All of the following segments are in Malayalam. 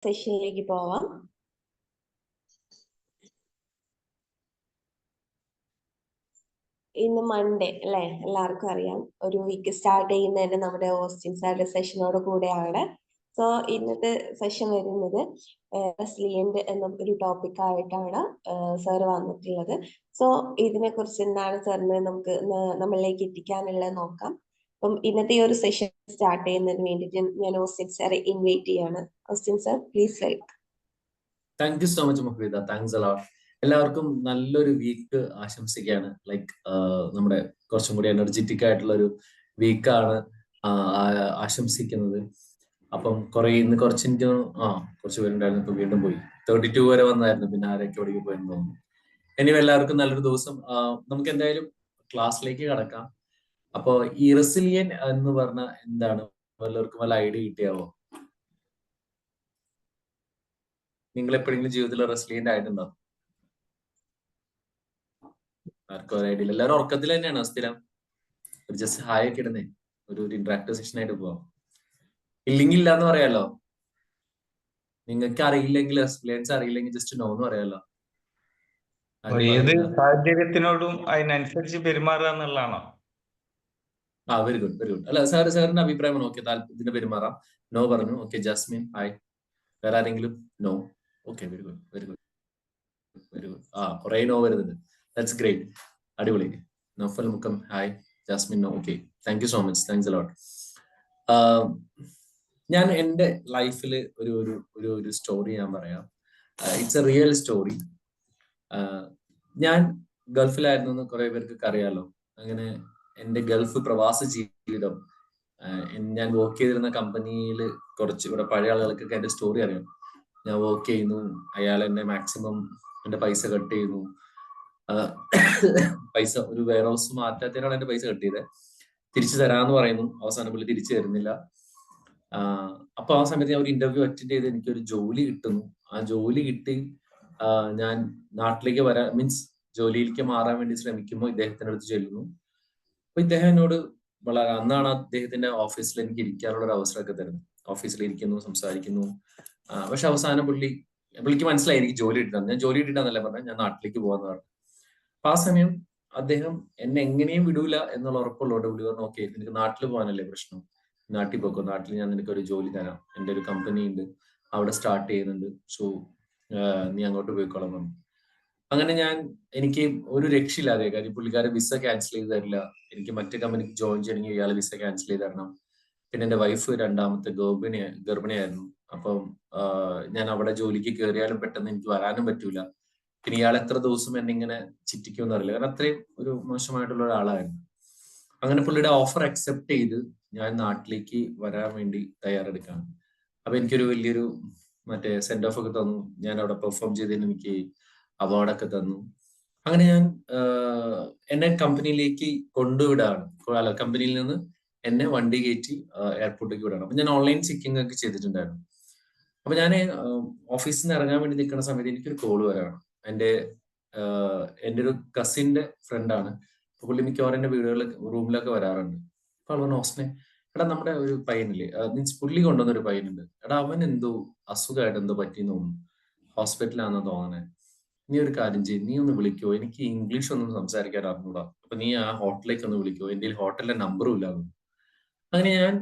സെഷനിലേക്ക് പോവാം. ഇന്ന് മൺഡേ അല്ലെ, എല്ലാവർക്കും അറിയാം. ഒരു വീക്ക് സ്റ്റാർട്ട് ചെയ്യുന്നതന്നെ നമ്മുടെ ഓസ്റ്റിൻ സാറുടെ സെഷനോട് കൂടെയാണ്. സോ ഇന്നത്തെ സെഷൻ വരുന്നത് റെസിലിയന്റ് എന്ന ഒരു ടോപ്പിക് ആയിട്ടാണ് സാർ വന്നിട്ടുള്ളത്. സോ ഇതിനെ കുറിച്ച് എന്താണ് സാറിന് നമുക്ക് നമ്മളിലേക്ക് എത്തിക്കാനുള്ളത് നോക്കാം. അപ്പം ഇന്നത്തെ ഈ ഒരു സെഷൻ സ്റ്റാർട്ട് ചെയ്യുന്നതിന് വേണ്ടിയിട്ട് ഞാൻ ഓസ്റ്റിൻ സാറെ ഇൻവൈറ്റ് ചെയ്യാണ്. Austin sir, please welcome. Thank you so much Mufeeda, thanks a lot. എല്ലാവർക്കും നല്ലൊരു വീക്ക് ആശംസിക്കുകയാണ്. ലൈക്ക് നമ്മുടെ കുറച്ചും കൂടി എനർജറ്റിക് ആയിട്ടുള്ള ഒരു വീക്കാണ് ആശംസിക്കുന്നത്. അപ്പം ഇന്ന് കുറച്ച് എനിക്ക് കുറച്ച് പേരുണ്ടായിരുന്നു, ഇപ്പൊ വീണ്ടും പോയി. 32 വരെ വന്നായിരുന്നു, പിന്നെ ആരൊക്കെ ഒടുങ്ങി പോയെന്ന് തോന്നുന്നു. ഇനി എല്ലാവർക്കും നല്ലൊരു ദിവസം. നമുക്ക് എന്തായാലും ക്ലാസ്സിലേക്ക് കടക്കാം. അപ്പോ ഈ റെസിലിയൻ എന്ന് പറഞ്ഞ എന്താണ്, എല്ലാവർക്കും വല്ല ഐഡിയ കിട്ടിയാവോ? നിങ്ങൾ എപ്പോഴെങ്കിലും ജീവിതത്തിൽ റെസിലിയന്റ് ആയിട്ടുണ്ടോ? ആർക്കും ഒരു ഐഡിയ ഇല്ല. എല്ലാവരും ഉറക്കത്തിൽ തന്നെയാണ് സ്ഥിരം. ഒരു ജസ്റ്റ് ഹായ് ഒക്കെ ഇടുന്നേ, ഒരു ഇന്ററാക്റ്റീവ് സെഷൻ ആയിട്ട് പോവാം. ഇല്ലെങ്കിൽ ഇല്ല എന്ന് പറയാലോ. നിങ്ങൾക്ക് അറിയില്ലെങ്കിൽ, റെസിലിയൻസ് അറിയില്ലെങ്കിൽ ജസ്റ്റ് നോ എന്ന് പറയാലോ. ഏത് സാഹചര്യത്തിനോടും അതിനനുസരിച്ച് പെരുമാറുക എന്നുള്ളതാണോ? Very good, very good. അല്ല സാറിന്റെ അഭിപ്രായമാണ്. ഓക്കെ, ഇതിന് പെരുമാറാം. നോ പറഞ്ഞു. Okay, Jasmine hi. വേറെ ആരെങ്കിലും? No. Okay, very good, very good, very good. കുറെ നോ വരുന്നുണ്ട്. ദാറ്റ്സ് ഗ്രേറ്റ്, അടിപൊളി. Noufal Mukkam hi. Jasmine no. Okay, thank you so much, thanks a lot. ഞാൻ എൻ്റെ ലൈഫിൽ ഒരു സ്റ്റോറി ഞാൻ പറയാം. It's a real story. ഞാൻ ഗൾഫിലായിരുന്നു, കുറെ പേർക്കൊക്കെ അറിയാലോ. അങ്ങനെ എൻ്റെ ഗൾഫ് പ്രവാസ ജീവിതം, ഞാൻ വർക്ക് ചെയ്തിരുന്ന കമ്പനിയിൽ കുറച്ച് ഇവിടെ പഴയ ആളുകൾക്കൊക്കെ എൻ്റെ സ്റ്റോറി അറിയാം. ഞാൻ വർക്ക് ചെയ്യുന്നു, അയാൾ എന്നെ മാക്സിമം എൻ്റെ പൈസ കട്ട് ചെയ്യുന്നു. പൈസ ഒരു വെയർ ഹൗസ് മാറ്റാത്തതിനാണ് എൻ്റെ പൈസ കട്ട് ചെയ്തത്. തിരിച്ചു തരാമെന്ന് പറയുന്നു, അവസാനം പുള്ളി തിരിച്ചു തരുന്നില്ല. അപ്പൊ ആ സമയത്ത് ഞാൻ ഒരു ഇന്റർവ്യൂ അറ്റൻഡ് ചെയ്ത് എനിക്കൊരു ജോലി കിട്ടുന്നു. ആ ജോലി കിട്ടി ഞാൻ നാട്ടിലേക്ക് വരാൻ, മീൻസ് ജോലിയിലേക്ക് മാറാൻ വേണ്ടി ശ്രമിക്കുമ്പോൾ ഇദ്ദേഹത്തിന്റെ അടുത്ത് ചെല്ലുന്നു. അപ്പൊ ഇദ്ദേഹം എന്നോട് അന്നാണ് അദ്ദേഹത്തിന്റെ ഓഫീസിൽ എനിക്ക് ഇരിക്കാനുള്ള ഒരു അവസരമൊക്കെ തരുന്നത്. ഓഫീസിൽ ഇരിക്കുന്നു, സംസാരിക്കുന്നു. പക്ഷെ അവസാനം പുള്ളിക്ക് മനസ്സിലായി എനിക്ക് ജോലി കിട്ടാന്ന്. ഞാൻ ജോലി കിട്ടാന്നല്ല പറഞ്ഞത്, ഞാൻ നാട്ടിലേക്ക് പോകാന്ന് പറഞ്ഞു. അപ്പൊ ആ സമയം അദ്ദേഹം എന്നെ എങ്ങനെയും വിടൂല എന്നുള്ള ഉറപ്പുള്ളതുകൊണ്ട് പുള്ളി പറഞ്ഞു, ഓക്കെ, നിനക്ക് നാട്ടിൽ പോകാനല്ലേ പ്രശ്നം, നാട്ടിൽ പോക്കോ, നാട്ടിൽ ഞാൻ നിനക്ക് ഒരു ജോലി തരാം, എൻ്റെ ഒരു കമ്പനി ഉണ്ട്, അവിടെ സ്റ്റാർട്ട് ചെയ്യുന്നുണ്ട്, സോ നീ അങ്ങോട്ട് പോയിക്കോളാൻ പറഞ്ഞു. അങ്ങനെ എനിക്ക് ഒരു രക്ഷയില്ലാതെ, കാര്യം പുള്ളിക്കാരെ വിസ ക്യാൻസൽ ചെയ്ത് തരില്ല, എനിക്ക് മറ്റേ കമ്പനിക്ക് ജോയിൻ ചെയ്യണമെങ്കിൽ ഇയാൾ വിസ ക്യാൻസൽ ചെയ്ത് തരണം. പിന്നെ എൻ്റെ വൈഫ് രണ്ടാമത്തെ ഗർഭിണിയായിരുന്നു. അപ്പം ഞാൻ അവിടെ ജോലിക്ക് കയറിയാലും പെട്ടെന്ന് എനിക്ക് വരാനും പറ്റൂല. പിന്നെ ഇയാൾ എത്ര ദിവസം എന്നെ ഇങ്ങനെ ചിറ്റിക്കുമെന്ന് അറിയില്ല, കാരണം അത്രയും ഒരു മോശമായിട്ടുള്ള ഒരാളായിരുന്നു. അങ്ങനെ പുള്ളിയുടെ ഓഫർ അക്സെപ്റ്റ് ചെയ്ത് ഞാൻ നാട്ടിലേക്ക് വരാൻ വേണ്ടി തയ്യാറെടുക്കുകയാണ്. അപ്പൊ എനിക്കൊരു വലിയൊരു സെൻഡ് ഓഫ് ഒക്കെ തന്നു. ഞാൻ അവിടെ പെർഫോം ചെയ്തതിന് എനിക്ക് അവാർഡൊക്കെ തന്നു. അങ്ങനെ ഞാൻ എന്നെ കമ്പനിയിലേക്ക് കൊണ്ടുവിടാണ്. കമ്പനിയിൽ നിന്ന് എന്നെ വണ്ടി കയറ്റി എയർപോർട്ടിലേക്ക് വിടാണ്. അപ്പൊ ഞാൻ ഓൺലൈൻ ചെക്കിംഗ് ഒക്കെ ചെയ്തിട്ടുണ്ടായിരുന്നു. അപ്പൊ ഞാൻ ഓഫീസിൽ നിന്ന് ഇറങ്ങാൻ വേണ്ടി നിൽക്കുന്ന സമയത്ത് എനിക്കൊരു കോള് വരാണ്. എൻ്റെ ഒരു കസിന്റെ ഫ്രണ്ടാണ്. പുള്ളി മിക്കവാറും എൻ്റെ റൂമിലൊക്കെ വരാറുണ്ട്. അപ്പൊ അവൻ ഓസ്നെ, എടാ നമ്മുടെ ഒരു പയ്യനില്ലേ, മീൻസ് പുള്ളി കൊണ്ടുവന്ന ഒരു പയ്യനുണ്ട്, എടാ അവൻ എന്തോ അസുഖമായിട്ട് എന്തോ പറ്റിയെന്ന് തോന്നുന്നു, ഹോസ്പിറ്റലാണെന്ന് തോന്നണേ, നീ ഒരു കാര്യം ചെയ്യും, നീ ഒന്ന് വിളിക്കോ, എനിക്ക് ഇംഗ്ലീഷ് ഒന്നും സംസാരിക്കാൻ അറിഞ്ഞൂടാ, അപ്പൊ നീ ആ ഹോട്ടലിലേക്ക് ഒന്ന് വിളിക്കോ, എൻ്റെ ഹോട്ടലിലെ നമ്പറും ഇല്ലാന്ന്. അങ്ങനെ ഞാൻ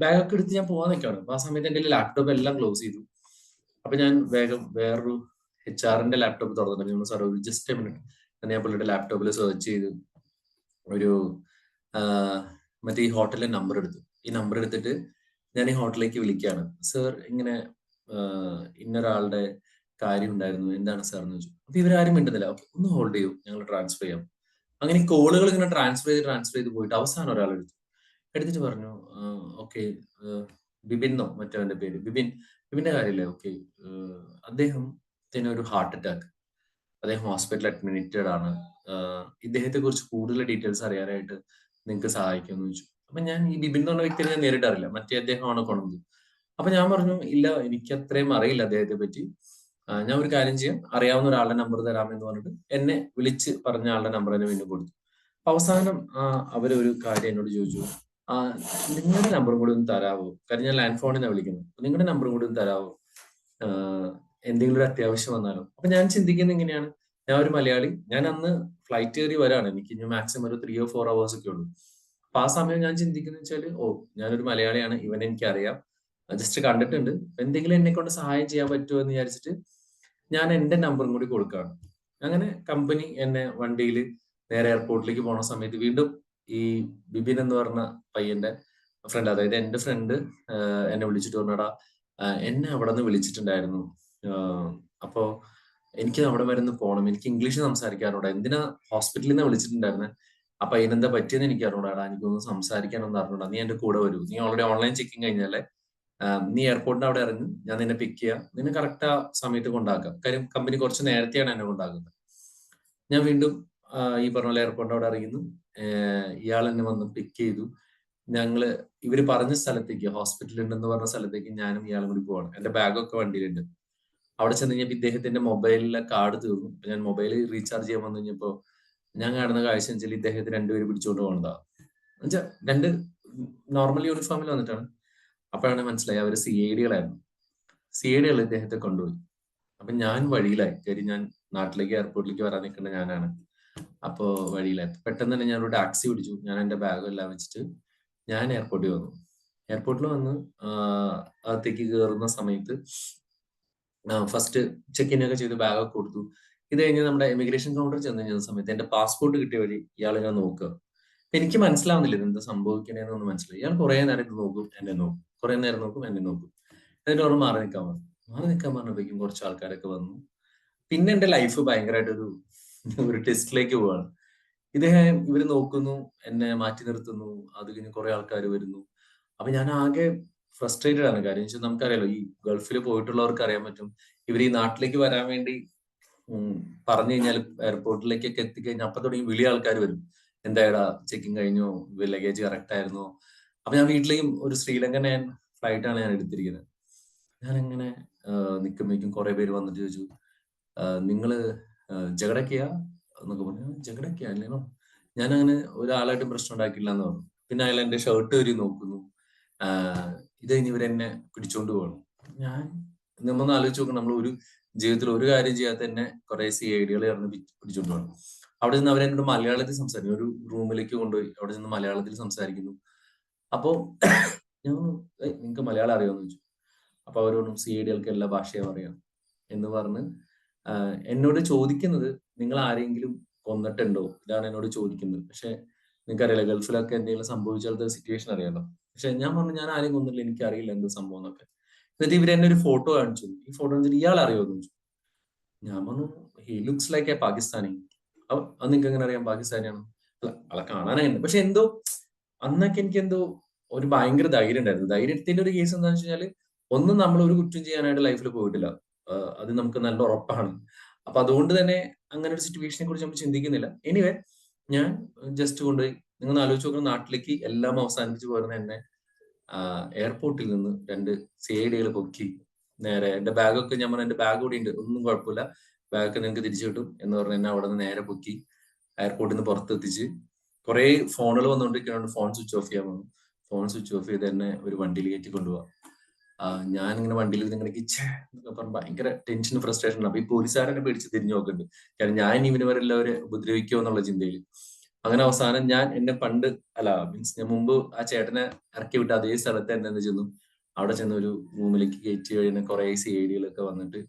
ബാഗൊക്കെ എടുത്ത് ഞാൻ പോകാൻ നിൽക്കുകയാണ്. അപ്പൊ ആ സമയത്ത് എൻ്റെ ലാപ്ടോപ്പ് എല്ലാം ക്ലോസ് ചെയ്തു. അപ്പൊ ഞാൻ വേഗം വേറൊരു HR-ന്റെ ലാപ്ടോപ്പ് തുറന്നിട്ടുണ്ട്. സാർ ഒരു ജസ്റ്റ് എ മിനിറ്റ്, ഞാൻ പുള്ളിയുടെ ലാപ്ടോപ്പിൽ സെർച്ച് ചെയ്ത് ഒരു മറ്റേ ഈ ഹോട്ടലിലെ നമ്പർ എടുത്തു. ഈ നമ്പർ എടുത്തിട്ട് ഞാൻ ഈ ഹോട്ടലിലേക്ക് വിളിക്കുകയാണ്. സർ, ഇങ്ങനെ ഇന്നൊരാളുടെ കാര്യം ഉണ്ടായിരുന്നു, എന്താണ് സാർ എന്ന് ചോദിച്ചു. അപ്പൊ ഇവരാരും മിണ്ടുന്നില്ല. ഓക്കെ, ഒന്ന് ഹോൾഡ് ചെയ്യൂ, ഞങ്ങൾ ട്രാൻസ്ഫർ ചെയ്യാം. അങ്ങനെ കോളുകൾ ഇങ്ങനെ ട്രാൻസ്ഫർ ചെയ്ത് പോയിട്ട് അവസാനം ഒരാൾ എടുത്തിട്ട് പറഞ്ഞു, ഓക്കെ, ബിബിന്നോ മറ്റവന്റെ പേര്, ബിബിന്റെ കാര്യമില്ലേ, ഓക്കെ, അദ്ദേഹത്തിന് ഒരു ഹാർട്ട് അറ്റാക്ക്, അദ്ദേഹം ഹോസ്പിറ്റലിൽ അഡ്മിറ്റഡ് ആണ്, ഇദ്ദേഹത്തെ കുറിച്ച് കൂടുതൽ ഡീറ്റെയിൽസ് അറിയാനായിട്ട് നിങ്ങൾക്ക് സഹായിക്കുമെന്ന് ചോദിച്ചു. അപ്പൊ ഞാൻ ഈ ബിബിൻ എന്ന് പറഞ്ഞ വ്യക്തിയെ ഞാൻ നേരിട്ട് അറിയില്ല, മറ്റേ അദ്ദേഹമാണ് കൊണ്ടത്. അപ്പൊ ഞാൻ പറഞ്ഞു, ഇല്ല, എനിക്ക് അത്രയും അറിയില്ല അദ്ദേഹത്തെ പറ്റി, ഞാൻ ഒരു കാര്യം ചെയ്യാം, അറിയാവുന്ന ഒരാളുടെ നമ്പർ തരാമെന്ന് പറഞ്ഞിട്ട് എന്നെ വിളിച്ച് പറഞ്ഞ ആളുടെ നമ്പർ എന്നെ വീണ്ടും കൊടുത്തു. അവസാനം അവരൊരു കാര്യം എന്നോട് ചോദിച്ചു, നിങ്ങളുടെ നമ്പറും കൂടി ഒന്ന് തരാവോ, കാര്യം ഞാൻ ലാൻഡ് ഫോണിൽ നിന്നാണ് വിളിക്കുന്നത്, നിങ്ങളുടെ നമ്പറും കൂടി ഒന്ന് തരാവോ. എന്തെങ്കിലും ഒരു അത്യാവശ്യം വന്നാലോ. അപ്പൊ ഞാൻ ചിന്തിക്കുന്നത് ഇങ്ങനെയാണ്, ഞാൻ ഒരു മലയാളി, ഞാൻ അന്ന് ഫ്ലൈറ്റ് കയറി വരാണ്, എനിക്ക് ഇനി മാക്സിമം ഒരു 3 or 4 hours ഒക്കെ ഉള്ളൂ. അപ്പൊ ആ സമയം ഞാൻ ചിന്തിക്കുന്നത് വെച്ചാൽ, ഓ ഞാനൊരു മലയാളിയാണ്, ഇവനെ എനിക്കറിയാം, ജസ്റ്റ് കണ്ടിട്ടുണ്ട്, എന്തെങ്കിലും എന്നെ കൊണ്ട് സഹായം ചെയ്യാൻ പറ്റുമോ എന്ന് വിചാരിച്ചിട്ട് ഞാൻ എന്റെ നമ്പറും കൂടി കൊടുക്കുകയാണ്. അങ്ങനെ കമ്പനി എന്നെ വണ്ടിയിൽ നേരെ എയർപോർട്ടിലേക്ക് പോണ സമയത്ത് വീണ്ടും ഈ ബിബിൻ എന്ന് പറഞ്ഞ പയ്യന്റെ ഫ്രണ്ട്, അതായത് എന്റെ ഫ്രണ്ട് എന്നെ വിളിച്ചിട്ട് പറഞ്ഞടാ, എന്നെ അവിടെ നിന്ന് വിളിച്ചിട്ടുണ്ടായിരുന്നു, അപ്പോ എനിക്ക് അവിടെ വരെ ഒന്ന് പോകണം, എനിക്ക് ഇംഗ്ലീഷ് സംസാരിക്കാറുണ്ട്, എന്തിനാ ഹോസ്പിറ്റലിൽ നിന്ന് വിളിച്ചിട്ടുണ്ടായിരുന്നെ, അപ്പൊ അതിനെന്താ പറ്റിയെന്ന് എനിക്ക് അറിഞ്ഞൂടാടാ, എനിക്കൊന്ന് സംസാരിക്കാനൊന്നും അറിഞ്ഞൂടാ, നീ എന്റെ കൂടെ വരൂ, നീ ഓൾറെഡി ഓൺലൈൻ ചെക്കിങ് കഴിഞ്ഞാലേ, നീ എയർപോർട്ടിന്റെ അവിടെ ഇറങ്ങി, ഞാൻ നിന്നെ പിക്ക് ചെയ്യാം, നിന്നെ കറക്റ്റ് ആ സമയത്ത് കൊണ്ടാക്കാം, കാര്യം കമ്പനി കുറച്ച് നേരത്തെയാണ് എന്നെ കൊണ്ടാക്കുന്നത്. ഞാൻ വീണ്ടും ഈ പറഞ്ഞ പോലെ എയർപോർട്ടിന്റെ അവിടെ ഇറങ്ങുന്നു, ഇയാൾ എന്നെ വന്ന് പിക്ക് ചെയ്തു, ഞങ്ങള് ഇവര് പറഞ്ഞ സ്ഥലത്തേക്ക്, ഹോസ്പിറ്റൽ ഉണ്ടെന്ന് പറഞ്ഞ സ്ഥലത്തേക്ക് ഞാനും ഇയാളും കൂടി പോവാണ്. എന്റെ ബാഗൊക്കെ വണ്ടിയിലുണ്ട്. അവിടെ ചെന്ന് കഴിഞ്ഞപ്പോൾ ഇദ്ദേഹത്തിന്റെ മൊബൈലിലെ കാർഡ് തീർന്നു. ഞാൻ മൊബൈൽ റീചാർജ് ചെയ്യാൻ വന്നു കഴിഞ്ഞപ്പോ ഞാൻ കാണുന്ന കാഴ്ച വെച്ചാൽ ഇദ്ദേഹത്തെ രണ്ടുപേര് പിടിച്ചുകൊണ്ട് പോകണതാ. എന്നുവെച്ചാൽ രണ്ട് നോർമൽ യൂണിഫോമിൽ വന്നിട്ടാണ്. അപ്പോഴാണ് മനസ്സിലായി അവര് CID-കളായിരുന്നു. CID-കൾ ഇദ്ദേഹത്തെ കൊണ്ടുപോയി. അപ്പൊ ഞാൻ വഴിയിലായി, കാര്യം ഞാൻ നാട്ടിലേക്ക് എയർപോർട്ടിലേക്ക് വരാൻ നിൽക്കേണ്ട ഞാനാണ്. അപ്പോ വഴിയിലായി. പെട്ടെന്ന് തന്നെ ഞാൻ ഒരു ടാക്സി പിടിച്ചു. ഞാൻ എന്റെ ബാഗ് എല്ലാം വെച്ചിട്ട് ഞാൻ എയർപോർട്ടിൽ വന്നു. എയർപോർട്ടിൽ വന്ന് അകത്തേക്ക് കയറുന്ന സമയത്ത് ഫസ്റ്റ് ചെക്ക് ഇൻ ഒക്കെ ചെയ്ത് ബാഗൊക്കെ കൊടുത്തു. ഇത് കഴിഞ്ഞ് നമ്മുടെ ഇമിഗ്രേഷൻ കൗണ്ടർ ചെന്ന് കഴിഞ്ഞ സമയത്ത് എന്റെ പാസ്പോർട്ട് കിട്ടിയ വഴി ഇയാൾ ഞാൻ നോക്കുക. എനിക്ക് മനസ്സിലാവുന്നില്ല ഇത് എന്താ സംഭവിക്കണേന്നൊന്നും മനസ്സിലായി. ഇയാൾ കുറെ നേരം ഇത് നോക്കും, എന്നെ നോക്കും, കുറെ നേരം നോക്കും, എന്നെ നോക്കും. എന്നിട്ട് അവർ മാറി നിൽക്കാൻ പറഞ്ഞപ്പോഴേക്കും കുറച്ച് ആൾക്കാരൊക്കെ വന്നു. പിന്നെ എന്റെ ലൈഫ് ഭയങ്കരമായിട്ടൊരു ടെസ്റ്റിലേക്ക് പോവാണ്. ഇവര് നോക്കുന്നു, എന്നെ മാറ്റി നിർത്തുന്നു, അത് കഴിഞ്ഞ് കുറെ ആൾക്കാർ വരുന്നു. അപ്പൊ ഞാൻ ആകെ ഫ്രസ്ട്രേറ്റഡ് ആണ്. കാര്യം വെച്ചാൽ നമുക്കറിയാലോ, ഈ ഗൾഫിൽ പോയിട്ടുള്ളവർക്ക് അറിയാൻ പറ്റും, ഇവർ ഈ നാട്ടിലേക്ക് വരാൻ വേണ്ടി പറഞ്ഞു കഴിഞ്ഞാൽ എയർപോർട്ടിലേക്കൊക്കെ എത്തിക്കഴിഞ്ഞാൽ അപ്പൊ തുടങ്ങി വലിയ ആൾക്കാർ വരും. എന്തായടാ ചെക്കിങ് കഴിഞ്ഞോ, ലഗേജ് കറക്റ്റ് ആയിരുന്നോ. അപ്പൊ ഞാൻ വീട്ടിലേക്കും ഒരു ശ്രീലങ്കൻ ഫ്ലൈറ്റാണ് ഞാൻ എടുത്തിരിക്കുന്നത്. ഞാനിങ്ങനെ നിൽക്കുമ്പോഴേക്കും കുറെ പേര് വന്നിട്ട് ചോദിച്ചു, നിങ്ങള് ജഗടക്കിയാ എന്നൊക്കെ പറഞ്ഞു. ജഗടക്കിയാ അല്ലേനോ, ഞാൻ അങ്ങനെ ഒരാളായിട്ടും പ്രശ്നം ഉണ്ടാക്കില്ല എന്ന് പറഞ്ഞു. പിന്നെ അയാൾ എന്റെ ഷർട്ട് വരി നോക്കുന്നു. ഇത് കഴിഞ്ഞ് ഇവരെന്നെ പിടിച്ചോണ്ട് പോകണം. ഞാൻ നമ്മൊന്ന് ആലോചിച്ച് നോക്കണം, നമ്മൾ ഒരു ജീവിതത്തിൽ ഒരു കാര്യം ചെയ്യാത്ത തന്നെ കുറെ CID-കൾ ചേർന്ന് പിടിച്ചോണ്ട് പോകണം. അവിടെ നിന്ന് അവരെന്നോട് മലയാളത്തിൽ സംസാരിക്കുന്നു. ഒരു റൂമിലേക്ക് കൊണ്ടുപോയി അവിടെ നിന്ന് മലയാളത്തിൽ സംസാരിക്കുന്നു. അപ്പോ ഞാൻ നിങ്ങൾക്ക് മലയാളം അറിയാമെന്ന് ചോദിച്ചു. അപ്പൊ അവരോടും CID-കൾക്ക് എല്ലാ ഭാഷയും അറിയാം എന്ന് പറഞ്ഞ് എന്നോട് ചോദിക്കുന്നത്, നിങ്ങൾ ആരെങ്കിലും കൊന്നിട്ടുണ്ടോ, ഇതാണ് എന്നോട് ചോദിക്കുന്നത്. പക്ഷെ നിങ്ങൾക്കറിയില്ല, ഗൾഫിലൊക്കെ എന്തെങ്കിലും സംഭവിച്ചാലത്തെ സിറ്റുവേഷൻ അറിയാലോ. പക്ഷെ ഞാൻ പറഞ്ഞു ഞാൻ ആരെയും കൊന്നില്ല, എനിക്ക് അറിയില്ല എന്ത് സംഭവം എന്നൊക്കെ. എന്നിട്ട് ഇവർ എന്നെ ഒരു ഫോട്ടോ കാണിച്ചു. ഈ ഫോട്ടോ കാണിച്ചിട്ട് ഇയാൾ അറിയുമോ എന്ന് ചോദിച്ചു. ഞാൻ പറഞ്ഞു he looks like A Pakistani. അത് നിങ്ങൾക്ക് എങ്ങനെ അറിയാം പാകിസ്ഥാനിയാണ്? അല്ല ആളെ കാണാനായിരുന്നു. പക്ഷെ എന്തോ അന്നൊക്കെ എനിക്ക് എന്തോ ഒരു ഭയങ്കര ധൈര്യം ഉണ്ടായിരുന്നു. ധൈര്യത്തിന്റെ ഒരു കേസ് എന്താണെന്ന് വെച്ച് കഴിഞ്ഞാൽ, ഒന്നും നമ്മൾ ഒരു കുറ്റം ചെയ്യാനായിട്ട് ലൈഫിൽ പോയിട്ടില്ല, അത് നമുക്ക് നല്ല ഉറപ്പാണ്. അപ്പൊ അതുകൊണ്ട് തന്നെ അങ്ങനെ ഒരു സിറ്റുവേഷനെ കുറിച്ച് നമ്മൾ ചിന്തിക്കുന്നില്ല. എനിവേ ഞാൻ ജസ്റ്റ് കൊണ്ടുപോയി, നിങ്ങൾ ആലോചിച്ച് നോക്കുന്ന, നാട്ടിലേക്ക് എല്ലാം അവസാനിപ്പിച്ച് പോരുന്ന എന്നെ എയർപോർട്ടിൽ നിന്ന് 2 CID-കൾ പൊക്കി നേരെ എന്റെ ബാഗൊക്കെ, ഞാൻ പറഞ്ഞ എന്റെ ബാഗ് കൂടി ഉണ്ട്, ഒന്നും കുഴപ്പമില്ല, ബാഗൊക്കെ നിങ്ങൾക്ക് തിരിച്ചു കിട്ടും എന്ന് പറഞ്ഞ് എന്നെ അവിടെ നിന്ന് നേരെ പൊക്കി എയർപോർട്ടിൽ നിന്ന് പുറത്തെത്തിച്ച്. കുറെ ഫോണുകൾ വന്നുകൊണ്ടിരിക്കുന്നുണ്ട്, ഫോൺ സ്വിച്ച് ഓഫ് ചെയ്യാൻ വന്നു. ഫോൺ സ്വിച്ച് ഓഫ് ചെയ്ത് എന്നെ ഒരു വണ്ടിയിൽ കയറ്റി കൊണ്ടുപോവാ. ഞാനിങ്ങനെ വണ്ടിയിൽ ഇങ്ങനെ പറഞ്ഞ ഭയങ്കര ടെൻഷനും ഫ്രസ്ട്രേഷനും. അപ്പൊ ഈ പോലീസുകാരെന്നെ പേടിച്ച് തിരിഞ്ഞു നോക്കുന്നുണ്ട്, കാരണം ഞാൻ ഇവരെല്ലാവരെ ഉപദ്രവിക്കുമോ എന്നുള്ള ചിന്തയിൽ. അങ്ങനെ അവസാനം ഞാൻ എന്നെ പണ്ട് അല്ല മീൻസ് ഞാൻ മുമ്പ് ആ ചേട്ടനെ ഇറക്കി വിട്ട അതേ സ്ഥലത്ത് തന്നെ എന്ത് ചെന്നു, അവിടെ ചെന്ന് ഒരു റൂമിലേക്ക് കയറ്റി കഴിഞ്ഞ കുറെ CID-കളൊക്കെ വന്നിട്ട്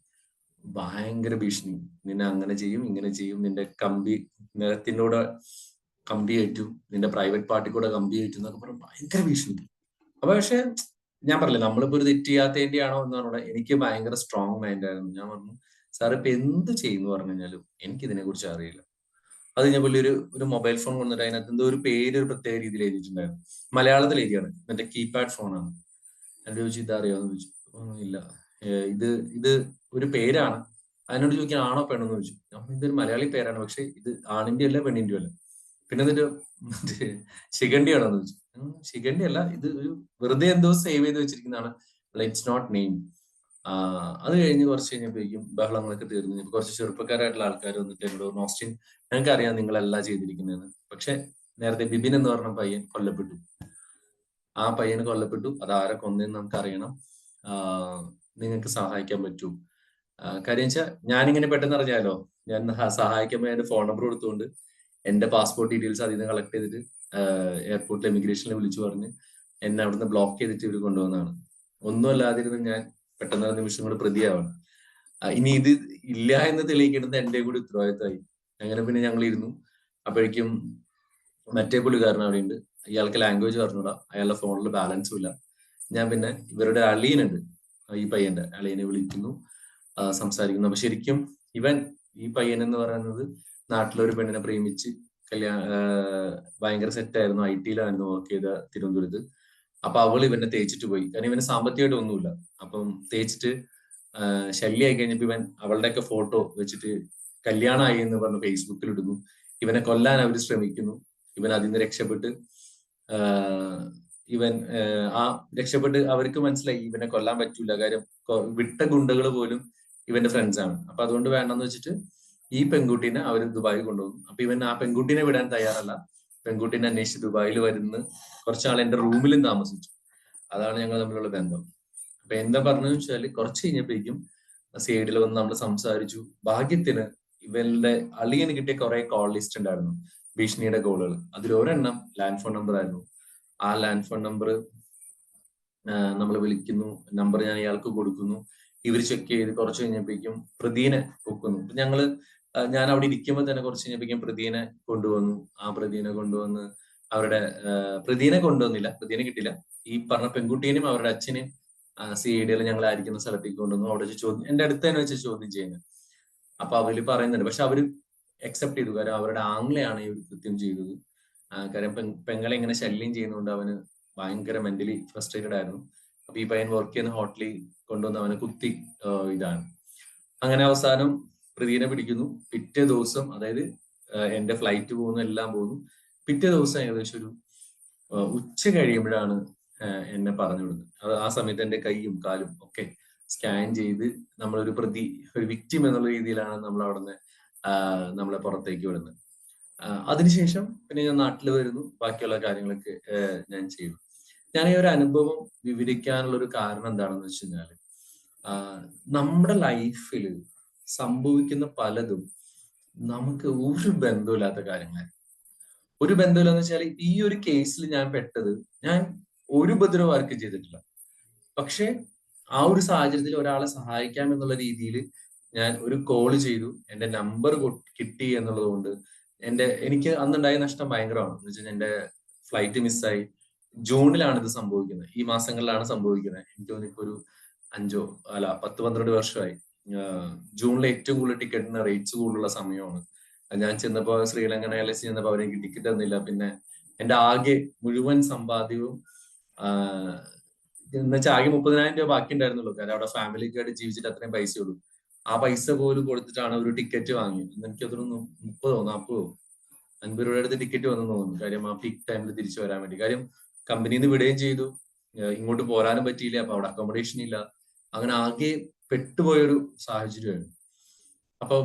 ഭയങ്കര ഭീഷണി, നിന്നെ അങ്ങനെ ചെയ്യും, ഇങ്ങനെ ചെയ്യും, നിന്റെ നിലത്തിനൂടെ കമ്പി കയറ്റും, നിന്റെ പ്രൈവറ്റ് പാർട്ടി കൂടെ കമ്പി കയറ്റും എന്നൊക്കെ പറഞ്ഞ് ഭയങ്കര ഭീഷണി. അപ്പൊ പക്ഷെ ഞാൻ പറഞ്ഞില്ല, നമ്മളിപ്പോ ഒരു തെറ്റ് ചെയ്യാത്തതിന്റെ ആണോ എന്ന് പറഞ്ഞാൽ എനിക്ക് ഭയങ്കര സ്ട്രോങ് മൈൻഡ് ആയിരുന്നു. ഞാൻ പറഞ്ഞു സാർ ഇപ്പൊ എന്ത് ചെയ്യുന്നു പറഞ്ഞു കഴിഞ്ഞാലും എനിക്ക് ഇതിനെ കുറിച്ച് അറിയില്ല. അത് ഞാൻ ഒരു മൊബൈൽ ഫോൺ കൊണ്ടിട്ട് അതിനകത്ത് എന്തോ ഒരു പേര് ഒരു പ്രത്യേക രീതിയിൽ എഴുതിയിട്ടുണ്ടായിരുന്നു, മലയാളത്തിൽ എഴുതിയാണ്, മറ്റേ കീപാഡ് ഫോണാണ്. എന്റെ ചോദിച്ചു ഇതറിയാമെന്ന് ചോദിച്ചു. ഇല്ല, ഇത് ഇത് ഒരു പേരാണ്. അതിനോട് ചോദിക്കാൻ ആണോ പെണ്ണെന്ന് ചോദിച്ചു. ഇതൊരു മലയാളി പേരാണ്, പക്ഷെ ഇത് ആണിന്റെ അല്ല പെണ്ണിന്റെ അല്ല. പിന്നെ എന്നിട്ട് ശിഖണ്ഡിയാണോന്ന് ചോദിച്ചു. ശിഖണ്ഡി അല്ല, ഇത് ഒരു വെറുതെ എന്തോ സേവ് ചെയ്ത് വെച്ചിരിക്കുന്നതാണ്, ഇറ്റ്സ് നോട്ട് നെയിം. അത് കഴിഞ്ഞ് കുറച്ച് കഴിഞ്ഞപ്പോഴേക്കും ബഹളങ്ങളൊക്കെ തീർന്നു. കുറച്ച് ചെറുപ്പക്കാരായിട്ടുള്ള ആൾക്കാർ വന്നിട്ട് എന്നോട് ഓസ്റ്റിൻ, ഞങ്ങൾക്ക് അറിയാം നിങ്ങളല്ല ചെയ്തിരിക്കുന്നതെന്ന്, പക്ഷെ നേരത്തെ ബിബിൻ എന്ന് പറഞ്ഞ പയ്യൻ കൊല്ലപ്പെട്ടു. ആ പയ്യന് കൊല്ലപ്പെട്ടു, അത് ആരെ കൊന്നതെന്ന് നമുക്ക് അറിയണം. നിങ്ങൾക്ക് സഹായിക്കാൻ പറ്റൂ? കാര്യം വെച്ചാൽ ഞാനിങ്ങനെ പെട്ടെന്ന് അറിഞ്ഞാലോ, ഞാൻ സഹായിക്കുമ്പോൾ എന്റെ ഫോൺ നമ്പർ കൊടുത്തുകൊണ്ട് എന്റെ പാസ്പോർട്ട് ഡീറ്റെയിൽസ് അതിൽ നിന്ന് കളക്ട് ചെയ്തിട്ട് എയർപോർട്ടിൽ എമിഗ്രേഷനിൽ വിളിച്ചു പറഞ്ഞ് എന്നെ അവിടുന്ന് ബ്ലോക്ക് ചെയ്തിട്ട് ഇവർ കൊണ്ടുവന്നതാണ്. ഒന്നും അല്ലാതിരുന്ന് ഞാൻ പെട്ടെന്ന് നിമിഷം കൊണ്ട് പ്രതിയാവാണ്. ഇനി ഇത് ഇല്ല എന്ന് തെളിയിക്കേണ്ടത് എന്റെ കൂടി ഉത്തരവാദിത്തമായി. അങ്ങനെ പിന്നെ ഞങ്ങൾ ഇരുന്നു. അപ്പോഴേക്കും മറ്റേ പുള്ളിക്കാരൻ അവിടെ ഉണ്ട്. ഇയാൾക്ക് ലാംഗ്വേജ് പറഞ്ഞൂടാ, അയാളുടെ ഫോണിൽ ബാലൻസും ഇല്ല. ഞാൻ പിന്നെ ഇവരുടെ അളിയനുണ്ട്, ഈ പയ്യന്റെ അളിയനെ വിളിക്കുന്നു, സംസാരിക്കുന്നു. അപ്പൊ ശരിക്കും ഈ പയ്യൻ എന്ന് പറയുന്നത് നാട്ടിലൊരു പെണ്ണിനെ പ്രേമിച്ച് ഭയങ്കര സെറ്റായിരുന്നു, IT-യിലായിരുന്നു വർക്ക് ചെയ്ത തിരുവനന്തപുരത്ത്. അപ്പൊ അവള് ഇവനെ തേച്ചിട്ട് പോയി. കാരണം ഇവന് സാമ്പത്തികമായിട്ട് ഒന്നുമില്ല. അപ്പം തേച്ചിട്ട് ശല്യമായി കഴിഞ്ഞപ്പോ ഇവൻ അവളുടെയൊക്കെ ഫോട്ടോ വെച്ചിട്ട് കല്യാണമായി എന്ന് പറഞ്ഞ് ഫേസ്ബുക്കിൽ ഇടുന്നു. ഇവനെ കൊല്ലാൻ അവർ ശ്രമിക്കുന്നു. ഇവൻ അതിൽ നിന്ന് രക്ഷപ്പെട്ട് രക്ഷപ്പെട്ട് അവർക്ക് മനസ്സിലായി ഇവനെ കൊല്ലാൻ പറ്റൂല. കാര്യം വിട്ട ഗുണ്ടകൾ പോലും ഇവന്റെ ഫ്രണ്ട്സ് ആണ്. അപ്പൊ അതുകൊണ്ട് വേണ്ടെന്ന് വെച്ചിട്ട് ഈ പെൺകുട്ടീനെ അവർ ദുബായിൽ കൊണ്ടുപോകും. അപ്പൊ ഇവൻ ആ പെൺകുട്ടീനെ വിടാൻ തയ്യാറല്ല. പെൺകുട്ടീനെ അന്വേഷിച്ച് ദുബായിൽ വരുന്ന കുറച്ചാൾ എന്റെ റൂമിലും താമസിച്ചു. അതാണ് ഞങ്ങൾ തമ്മിലുള്ള ബന്ധം. അപ്പൊ എന്താ പറഞ്ഞതെന്ന് വെച്ചാൽ കുറച്ച് കഴിഞ്ഞപ്പോഴേക്കും സൈഡിൽ വന്ന് നമ്മൾ സംസാരിച്ചു. ഭാഗ്യത്തിന് ഇവരുടെ അളിയന് കിട്ടിയ കുറെ കോൾ ലിസ്റ്റ് ഉണ്ടായിരുന്നു, ഭീഷണിയുടെ കോളുകൾ. അതിലൊരെണ്ണം ലാൻഡ് ഫോൺ നമ്പർ ആയിരുന്നു. ആ ലാൻഡ് ഫോൺ നമ്പർ നമ്മൾ വിളിക്കുന്നു. നമ്പർ ഞാൻ ഇയാൾക്ക് കൊടുക്കുന്നു. ഇവർ ചെക്ക് ചെയ്ത് കുറച്ച് കഴിഞ്ഞപ്പോഴേക്കും പ്രതിനെ പൊക്കുന്നു. ഞാൻ അവിടെ ഇരിക്കുമ്പോൾ തന്നെ കുറച്ച് കഴിഞ്ഞപ്പോഴേക്കും പ്രതിനെ കൊണ്ടുവന്നു. ആ പ്രതിനെ കൊണ്ടുവന്ന് പ്രതിനെ കൊണ്ടുവന്നില്ല, പ്രതിനെ കിട്ടില്ല. ഈ പറഞ്ഞ പെൺകുട്ടീനെയും അവരുടെ അച്ഛനെയും CID-യിൽ ഞങ്ങൾ ആയിരിക്കുന്ന സ്ഥലത്തേക്ക് കൊണ്ടുവന്നു. അവിടെ വെച്ച് എന്റെ അടുത്ത് തന്നെ വെച്ച് ചോദ്യം ചെയ്യുന്നത്. അപ്പൊ അവര് പറയുന്നുണ്ട്, പക്ഷെ അവര് അക്സെപ്റ്റ് ചെയ്തു. കാര്യം അവരുടെ ആംഗ്ലയാണ് ഈ കൃത്യം ചെയ്തത്. കാര്യം പെങ്ങളെ ഇങ്ങനെ ശല്യം ചെയ്യുന്നതുകൊണ്ട് അവന് ഭയങ്കര മെന്റലി ഫ്രസ്ട്രേറ്റഡ് ആയിരുന്നു. അപ്പൊ ഈ പയ്യൻ വർക്ക് ചെയ്യുന്ന ഹോട്ടലിൽ കൊണ്ടുവന്ന് അവനെ കുത്തി ഇതാണ്. അങ്ങനെ അവസാനം പ്രതിനെ പിടിക്കുന്നു. പിറ്റേ ദിവസം, അതായത് എന്റെ ഫ്ലൈറ്റ് പോകുന്നു, എല്ലാം പോകുന്നു. പിറ്റേ ദിവസം ഏകദേശം ഒരു ഉച്ച കഴിയുമ്പോഴാണ് എന്നെ പറഞ്ഞു വിടുന്നത്. ആ സമയത്ത് എന്റെ കൈയും കാലും ഒക്കെ സ്കാൻ ചെയ്ത് നമ്മളൊരു ഒരു വിക്ടിം എന്നുള്ള രീതിയിലാണ് നമ്മൾ അവിടുന്ന് നമ്മളെ പുറത്തേക്ക് വിടുന്നത്. അതിനുശേഷം പിന്നെ ഞാൻ നാട്ടിൽ വരുന്നു, ബാക്കിയുള്ള കാര്യങ്ങളൊക്കെ ഞാൻ ചെയ്തു. ഞാൻ ഈ ഒരു അനുഭവം വിവരിക്കാനുള്ള ഒരു കാരണം എന്താണെന്ന് വെച്ച് കഴിഞ്ഞാല്, നമ്മുടെ ലൈഫിൽ സംഭവിക്കുന്ന പലതും നമുക്ക് ഒരു ബന്ധമില്ലാത്ത കാര്യങ്ങളാണ്. ഒരു ബന്ധമില്ലെന്ന് വെച്ചാൽ ഈ ഒരു കേസിൽ ഞാൻ പെട്ടത്, ഞാൻ ഒരു ഉപദ്രവം ആർക്കും ചെയ്തിട്ടില്ല. പക്ഷെ ആ ഒരു സാഹചര്യത്തിൽ ഒരാളെ സഹായിക്കാം എന്നുള്ള രീതിയിൽ ഞാൻ ഒരു കോള് ചെയ്തു. എന്റെ നമ്പർ കിട്ടി എന്നുള്ളത് കൊണ്ട് എനിക്ക് അന്നുണ്ടായ നഷ്ടം ഭയങ്കരമാണ്. എന്ന് വെച്ചാൽ എന്റെ ഫ്ലൈറ്റ് മിസ്സായി. ജൂണിലാണ് ഇത് സംഭവിക്കുന്നത്, ഈ മാസങ്ങളിലാണ് സംഭവിക്കുന്നത്. എനിക്ക് തോന്നുന്നു ഇപ്പൊ ഒരു 10-12 വർഷമായി. ജൂണിലെ ഏറ്റവും കൂടുതൽ ടിക്കറ്റിന് റേറ്റ്സ് കൂടുതലുള്ള സമയമാണ്. ഞാൻ ചെന്നപ്പോ ശ്രീലങ്കൻ എയർലൈൻസ് ചെന്നപ്പോ അവരെനിക്ക് ടിക്കറ്റ് തന്നില്ല. പിന്നെ എന്റെ ആകെ മുഴുവൻ സമ്പാദ്യവും എന്ന് വെച്ചാൽ ആകെ 30,000 രൂപ ബാക്കി ഉണ്ടായിരുന്നുള്ളൂ. കാരണം അവിടെ ഫാമിലിക്കായിട്ട് ജീവിച്ചിട്ട് അത്രയും പൈസയുള്ളൂ. ആ പൈസ പോലും കൊടുത്തിട്ടാണ് ഒരു ടിക്കറ്റ് വാങ്ങിയത്. എനിക്ക് തോന്നുന്നു 30-40-50 രൂപയുടെ അടുത്ത് ടിക്കറ്റ് വന്നു തോന്നുന്നു. കാര്യം ആ പീക്ക് ടൈമിൽ തിരിച്ചു വരാൻ വേണ്ടി. കാര്യം കമ്പനിയിൽ നിന്ന് വിടുകയും ചെയ്തു, ഇങ്ങോട്ട് പോരാനും പറ്റിയില്ല. അപ്പൊ അവിടെ അക്കോമഡേഷൻ ഇല്ല. അങ്ങനെ ആകെ പെട്ടുപോയൊരു സാഹചര്യമായിരുന്നു. അപ്പം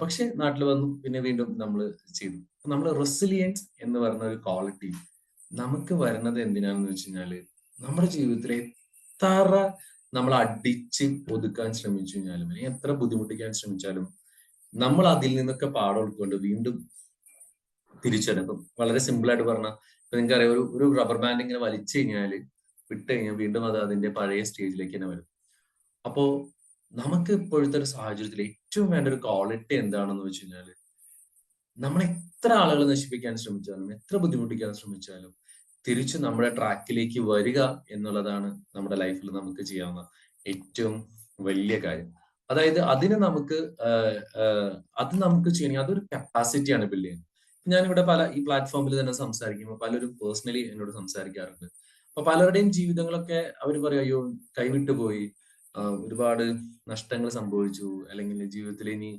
പക്ഷെ നാട്ടിൽ വന്നു, പിന്നെ വീണ്ടും നമ്മൾ ചെയ്തു. നമ്മൾ റെസിലിയൻസ് എന്ന് പറഞ്ഞ ഒരു ക്വാളിറ്റി നമുക്ക് വരുന്നത് എന്തിനാണെന്ന് വെച്ച് കഴിഞ്ഞാല്, നമ്മുടെ ജീവിതത്തിൽ എത്ര നമ്മൾ അടിച്ച് ഒതുക്കാൻ ശ്രമിച്ചു കഴിഞ്ഞാലും, അല്ലെങ്കിൽ എത്ര ബുദ്ധിമുട്ടിക്കാൻ ശ്രമിച്ചാലും, നമ്മൾ അതിൽ നിന്നൊക്കെ പാഠം ഉൾക്കൊണ്ട് വീണ്ടും തിരിച്ചുവരും. ഇപ്പം വളരെ സിമ്പിൾ ആയിട്ട് പറഞ്ഞാൽ, ഇപ്പൊ നിങ്ങൾക്കറിയാം, ഒരു റബ്ബർ ബാൻഡ് ഇങ്ങനെ വലിച്ചു കഴിഞ്ഞാൽ വിട്ട് കഴിഞ്ഞാൽ വീണ്ടും അത് അതിന്റെ പഴയ സ്റ്റേജിലേക്ക് തന്നെ വരും. അപ്പോ നമുക്ക് ഇപ്പോഴത്തെ ഒരു സാഹചര്യത്തിൽ ഏറ്റവും വേണ്ട ഒരു ക്വാളിറ്റി എന്താണെന്ന് വെച്ച് കഴിഞ്ഞാല്, നമ്മൾ എത്ര ആളുകളെ നശിപ്പിക്കാൻ ശ്രമിച്ചാലും, എത്ര ബുദ്ധിമുട്ടിക്കാൻ ശ്രമിച്ചാലും, തിരിച്ച് നമ്മുടെ ട്രാക്കിലേക്ക് വരിക എന്നുള്ളതാണ് നമ്മുടെ ലൈഫിൽ നമുക്ക് ചെയ്യാവുന്ന ഏറ്റവും വലിയ കാര്യം. അതായത് അത് നമുക്ക് ചെയ്യണമെങ്കിൽ അതൊരു കപ്പാസിറ്റിയാണ് ബിൽഡ് ചെയ്യുന്നത്. ഞാനിവിടെ ഈ പ്ലാറ്റ്ഫോമിൽ തന്നെ സംസാരിക്കുമ്പോൾ പലരും പേഴ്സണലി എന്നോട് സംസാരിക്കാറുണ്ട്. അപ്പൊ പലരുടെയും ജീവിതങ്ങളൊക്കെ അവർ പറയും, അയ്യോ കൈവിട്ടു പോയി, ഒരുപാട് നഷ്ടങ്ങൾ സംഭവിച്ചു, അല്ലെങ്കിൽ ജീവിതത്തിൽ ഇനി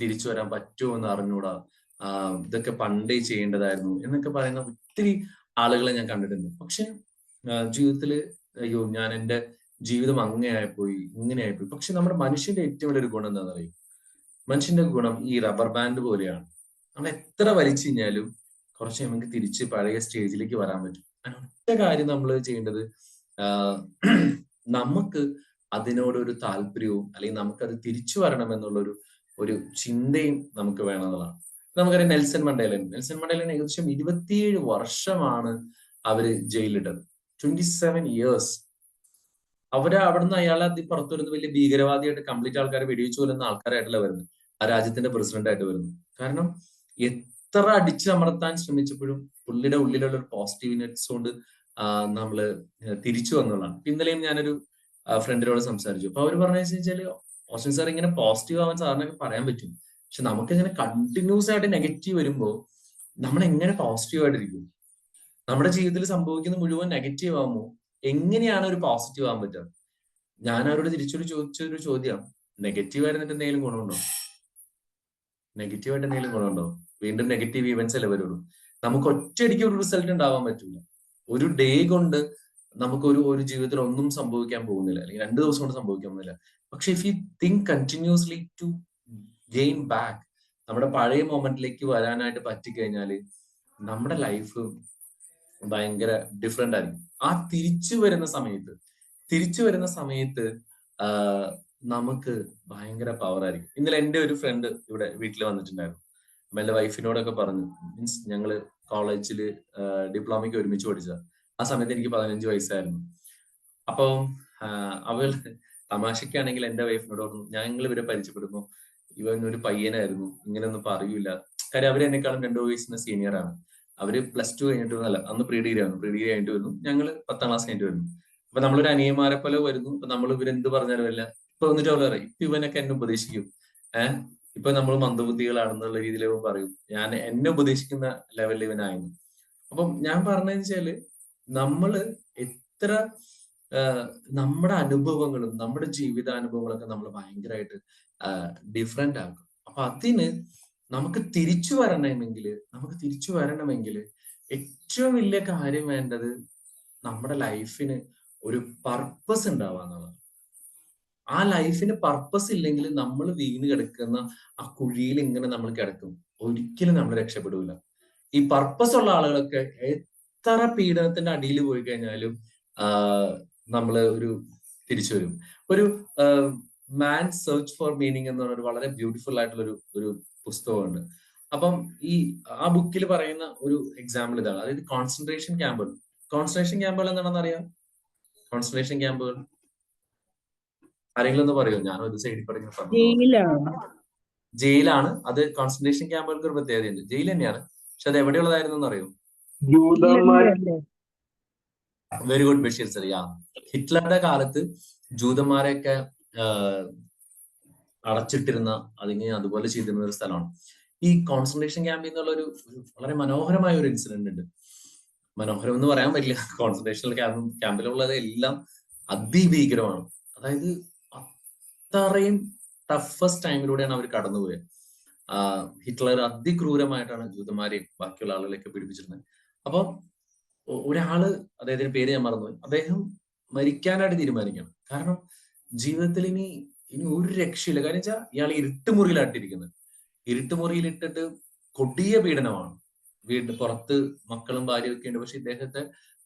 തിരിച്ചു വരാൻ പറ്റുമോ എന്ന് അറിഞ്ഞൂടാ, ഇതൊക്കെ പണ്ടേ ചെയ്യേണ്ടതായിരുന്നു എന്നൊക്കെ പറയുന്ന ഒത്തിരി ആളുകളെ ഞാൻ കണ്ടിട്ടുണ്ട്. പക്ഷെ ജീവിതത്തിൽ അയ്യോ ഞാൻ എന്റെ ജീവിതം അങ്ങനെയായിപ്പോയി, ഇങ്ങനെയായിപ്പോയി. പക്ഷെ നമ്മുടെ മനുഷ്യന്റെ ഏറ്റവും വലിയൊരു ഗുണം എന്താണെന്ന് അറിയും? മനുഷ്യന്റെ ഗുണം ഈ റബ്ബർ ബാൻഡ് പോലെയാണ്. നമ്മൾ എത്ര വലിച്ചു കഴിഞ്ഞാലും കുറച്ച് നമുക്ക് തിരിച്ച് പഴയ സ്റ്റേജിലേക്ക് വരാൻ പറ്റും. ഒറ്റ കാര്യം നമ്മൾ ചെയ്യേണ്ടത്, നമുക്ക് അതിനോടൊരു താല്പര്യവും അല്ലെങ്കിൽ നമുക്കത് തിരിച്ചു വരണം എന്നുള്ളൊരു ചിന്തയും നമുക്ക് വേണമെന്നുള്ളതാണ്. നമുക്കറിയാം നെൽസൺ മണ്ടേലൻ ഏകദേശം 27 വർഷമാണ് അവര് ജയിലിലിട്ടത്. 27 years. അവിടുന്ന് അയാളെ പുറത്തു വരുന്ന വലിയ ഭീകരവാദിയായിട്ട് കംപ്ലീറ്റ് ആൾക്കാരെ വെടിവെച്ചു കൊല്ലുന്ന ആൾക്കാരായിട്ടല്ല വരുന്നത്, ആ രാജ്യത്തിന്റെ പ്രസിഡന്റ് ആയിട്ട് വരുന്നു. കാരണം എത്ര അടിച്ചമർത്താൻ ശ്രമിച്ചപ്പോഴും പുള്ളിയുടെ ഉള്ളിലുള്ള ഒരു പോസിറ്റീവ്നെസ് കൊണ്ട് നമ്മള് തിരിച്ചു വന്നുള്ളതാണ്. ഇന്നലെയും ഞാനൊരു ഫ്രണ്ടിനോട് സംസാരിച്ചു. അപ്പൊ അവര് പറഞ്ഞു വെച്ചാല്, ഓസ്റ്റിൻ സാർ ഇങ്ങനെ പോസിറ്റീവ് ആവാൻ സാറിനൊക്കെ പറയാൻ പറ്റും, പക്ഷെ നമുക്ക് ഇങ്ങനെ കണ്ടിന്യൂസ് ആയിട്ട് നെഗറ്റീവ് വരുമ്പോൾ നമ്മൾ എങ്ങനെ പോസിറ്റീവ് ആയിട്ടിരിക്കും? നമ്മുടെ ജീവിതത്തിൽ സംഭവിക്കുന്ന മുഴുവൻ നെഗറ്റീവ് ആവുമ്പോൾ എങ്ങനെയാണ് ഒരു പോസിറ്റീവ് ആവാൻ പറ്റുക? ഞാൻ അവരോട് ചോദിച്ചൊരു ചോദ്യം, നെഗറ്റീവ് ആയിരുന്നിട്ട് എന്തെങ്കിലും ഗുണമുണ്ടോ? നെഗറ്റീവായിട്ട് എന്തെങ്കിലും ഗുണമുണ്ടോ? വീണ്ടും നെഗറ്റീവ് ഇവന്റ്സ് അല്ലേ വരുള്ളൂ. നമുക്ക് ഒറ്റയടിക്ക് ഒരു റിസൾട്ട് ഉണ്ടാവാൻ പറ്റില്ല. ഒരു ഡേ കൊണ്ട് നമുക്ക് ഒരു ജീവിതത്തിൽ ഒന്നും സംഭവിക്കാൻ പോകുന്നില്ല, അല്ലെങ്കിൽ 2 ദിവസം കൊണ്ട് സംഭവിക്കാൻ പോകുന്നില്ല. പക്ഷെ if you think continuously to gain back, നമ്മുടെ പഴയ മൊമെന്റിലേക്ക് വരാനായിട്ട് പറ്റിക്കഴിഞ്ഞാല് നമ്മുടെ ലൈഫ് ഭയങ്കര ഡിഫറെന്റ് ആയിരിക്കും. ആ തിരിച്ചു വരുന്ന സമയത്ത് നമുക്ക് ഭയങ്കര പവർ ആയിരിക്കും. ഇന്നലെ എന്റെ ഒരു ഫ്രണ്ട് ഇവിടെ വീട്ടിൽ വന്നിട്ടുണ്ടായിരുന്നു. എന്റെ വൈഫിനോടൊക്കെ പറഞ്ഞു, മീൻസ് ഞങ്ങള് കോളേജില് ഡിപ്ലോമയ്ക്ക് ഒരുമിച്ച് പഠിച്ചത്. ആ സമയത്ത് എനിക്ക് 15 വയസ്സായിരുന്നു. അപ്പൊ അവൾ തമാശക്കാണെങ്കിൽ എന്റെ വൈഫിനോട് പറഞ്ഞു, ഞങ്ങൾ ഇവരെ പരിചയപ്പെടുമ്പോ ഇവൻ ഒരു പയ്യനായിരുന്നു, ഇങ്ങനെയൊന്നും പറയൂല. കാര്യം അവരെന്നെക്കാളും 2 വയസ്സിന് സീനിയർ ആണ്. അവര് +2 കഴിഞ്ഞിട്ട് അല്ല, അന്ന് പ്രീ ഡിഗ്രി കഴിഞ്ഞിട്ട് വരുന്നു, ഞങ്ങള് 10ാം ക്ലാസ് കഴിഞ്ഞിട്ട് വരുന്നു. അപ്പൊ നമ്മളൊരു അനിയന്മാരെ പോലെ വരുന്നു. അപ്പൊ നമ്മൾ ഇവരെന്ത് പറഞ്ഞാലും അല്ല, ഇപ്പൊ വന്നിട്ട് അവൾ പറയും, ഇപ്പൊ ഇവനൊക്കെ എന്നെ ഉപദേശിക്കും, ഇപ്പൊ നമ്മൾ മന്ദബുദ്ധികളാണെന്നുള്ള രീതിയിൽ പറയും. ഞാൻ എന്നെ ഉപദേശിക്കുന്ന ലെവലിൽ ഇവനായിരുന്നു. അപ്പം ഞാൻ പറഞ്ഞതെന്ന് വെച്ചാല്, നമ്മള് എത്ര നമ്മുടെ അനുഭവങ്ങളും നമ്മുടെ ജീവിതാനുഭവങ്ങളൊക്കെ നമ്മൾ ഭയങ്കരമായിട്ട് ഡിഫറെന്റ് ആക്കും. അപ്പൊ അതിന് നമുക്ക് തിരിച്ചു വരണമെങ്കിൽ ഏറ്റവും വലിയ കാര്യം വേണ്ടത് നമ്മുടെ ലൈഫിന് ഒരു പർപ്പസ് ഉണ്ടാവുക എന്നുള്ളതാണ്. ആ ലൈഫിന് പർപ്പസ് ഇല്ലെങ്കിൽ നമ്മൾ വീണ് കിടക്കുന്ന ആ കുഴിയിൽ ഇങ്ങനെ നമ്മൾ കിടക്കും, ഒരിക്കലും നമ്മൾ രക്ഷപ്പെടൂല. ഈ പർപ്പസ് ഉള്ള ആളുകളൊക്കെ എത്ര പീഡനത്തിന്റെ അടിയിൽ പോയി കഴിഞ്ഞാലും നമ്മള് തിരിച്ചു വരും. ഒരു മാൻ സെർച്ച് ഫോർ മീനിങ് എന്ന് പറഞ്ഞൊരു വളരെ ബ്യൂട്ടിഫുൾ ആയിട്ടുള്ള ഒരു പുസ്തകമുണ്ട്. അപ്പം ആ ബുക്കിൽ പറയുന്ന ഒരു എക്സാമ്പിൾ ഇതാണ്. അതായത് കോൺസെൻട്രേഷൻ ക്യാമ്പുകൾ എന്താണെന്ന് അറിയാം? കോൺസെൻട്രേഷൻ ക്യാമ്പുകൾ ആരെങ്കിലും ഒന്ന് പറയുമോ? ഞാനും ഒരു സൈഡിൽ പറഞ്ഞു. ജയിലാണ് അത്. കോൺസെൻട്രേഷൻ ക്യാമ്പുകൾക്ക് ഒരു പ്രത്യേകതയുണ്ട്. ജയിൽ തന്നെയാണ്, പക്ഷെ അത് എവിടെയുള്ളതായിരുന്നു അറിയോ? Very good Basheer sir. ഹിറ്റ്ലറുടെ കാലത്ത് ജൂതന്മാരെയൊക്കെ അടച്ചിട്ടിരുന്ന, അതുപോലെ ചെയ്തിരുന്ന ഒരു സ്ഥലമാണ് ഈ കോൺസെൻട്രേഷൻ ക്യാമ്പിൽ നിന്നുള്ള ഒരു വളരെ മനോഹരമായ ഒരു ഇൻസിഡന്റ് ഉണ്ട്. മനോഹരം എന്ന് പറയാൻ പറ്റില്ല, കോൺസെൻട്രേഷൻ ക്യാമ്പിലുള്ളത് എല്ലാം അതിഭീകരമാണ്. അതായത് അത്രയും ടഫസ്റ്റ് ടൈമിലൂടെയാണ് അവർ കടന്നുപോയത്. ഹിറ്റ്ലർ അതിക്രൂരമായിട്ടാണ് ജൂതന്മാരെയും ബാക്കിയുള്ള ആളുകളെയൊക്കെ പീഡിപ്പിച്ചിരുന്നത്. അപ്പൊ ഒരാള്, അദ്ദേഹത്തിന്റെ പേര് ഞാൻ മറന്നുപോയി, അദ്ദേഹം മരിക്കാനായിട്ട് തീരുമാനിക്കണം. കാരണം ജീവിതത്തിൽ ഇനി ഒരു രക്ഷയില്ല. കാര്യം വെച്ചാൽ ഇയാൾ ഇരുട്ടുമുറിയിലായിട്ടിരിക്കുന്നത്. ഇരുട്ടുമുറിയിലിട്ടിട്ട് കൊടിയ പീഡനമാണ്. വീടിന് പുറത്ത് മക്കളും ഭാര്യയും ഒക്കെ ഉണ്ട്, പക്ഷെ ഇദ്ദേഹത്തെ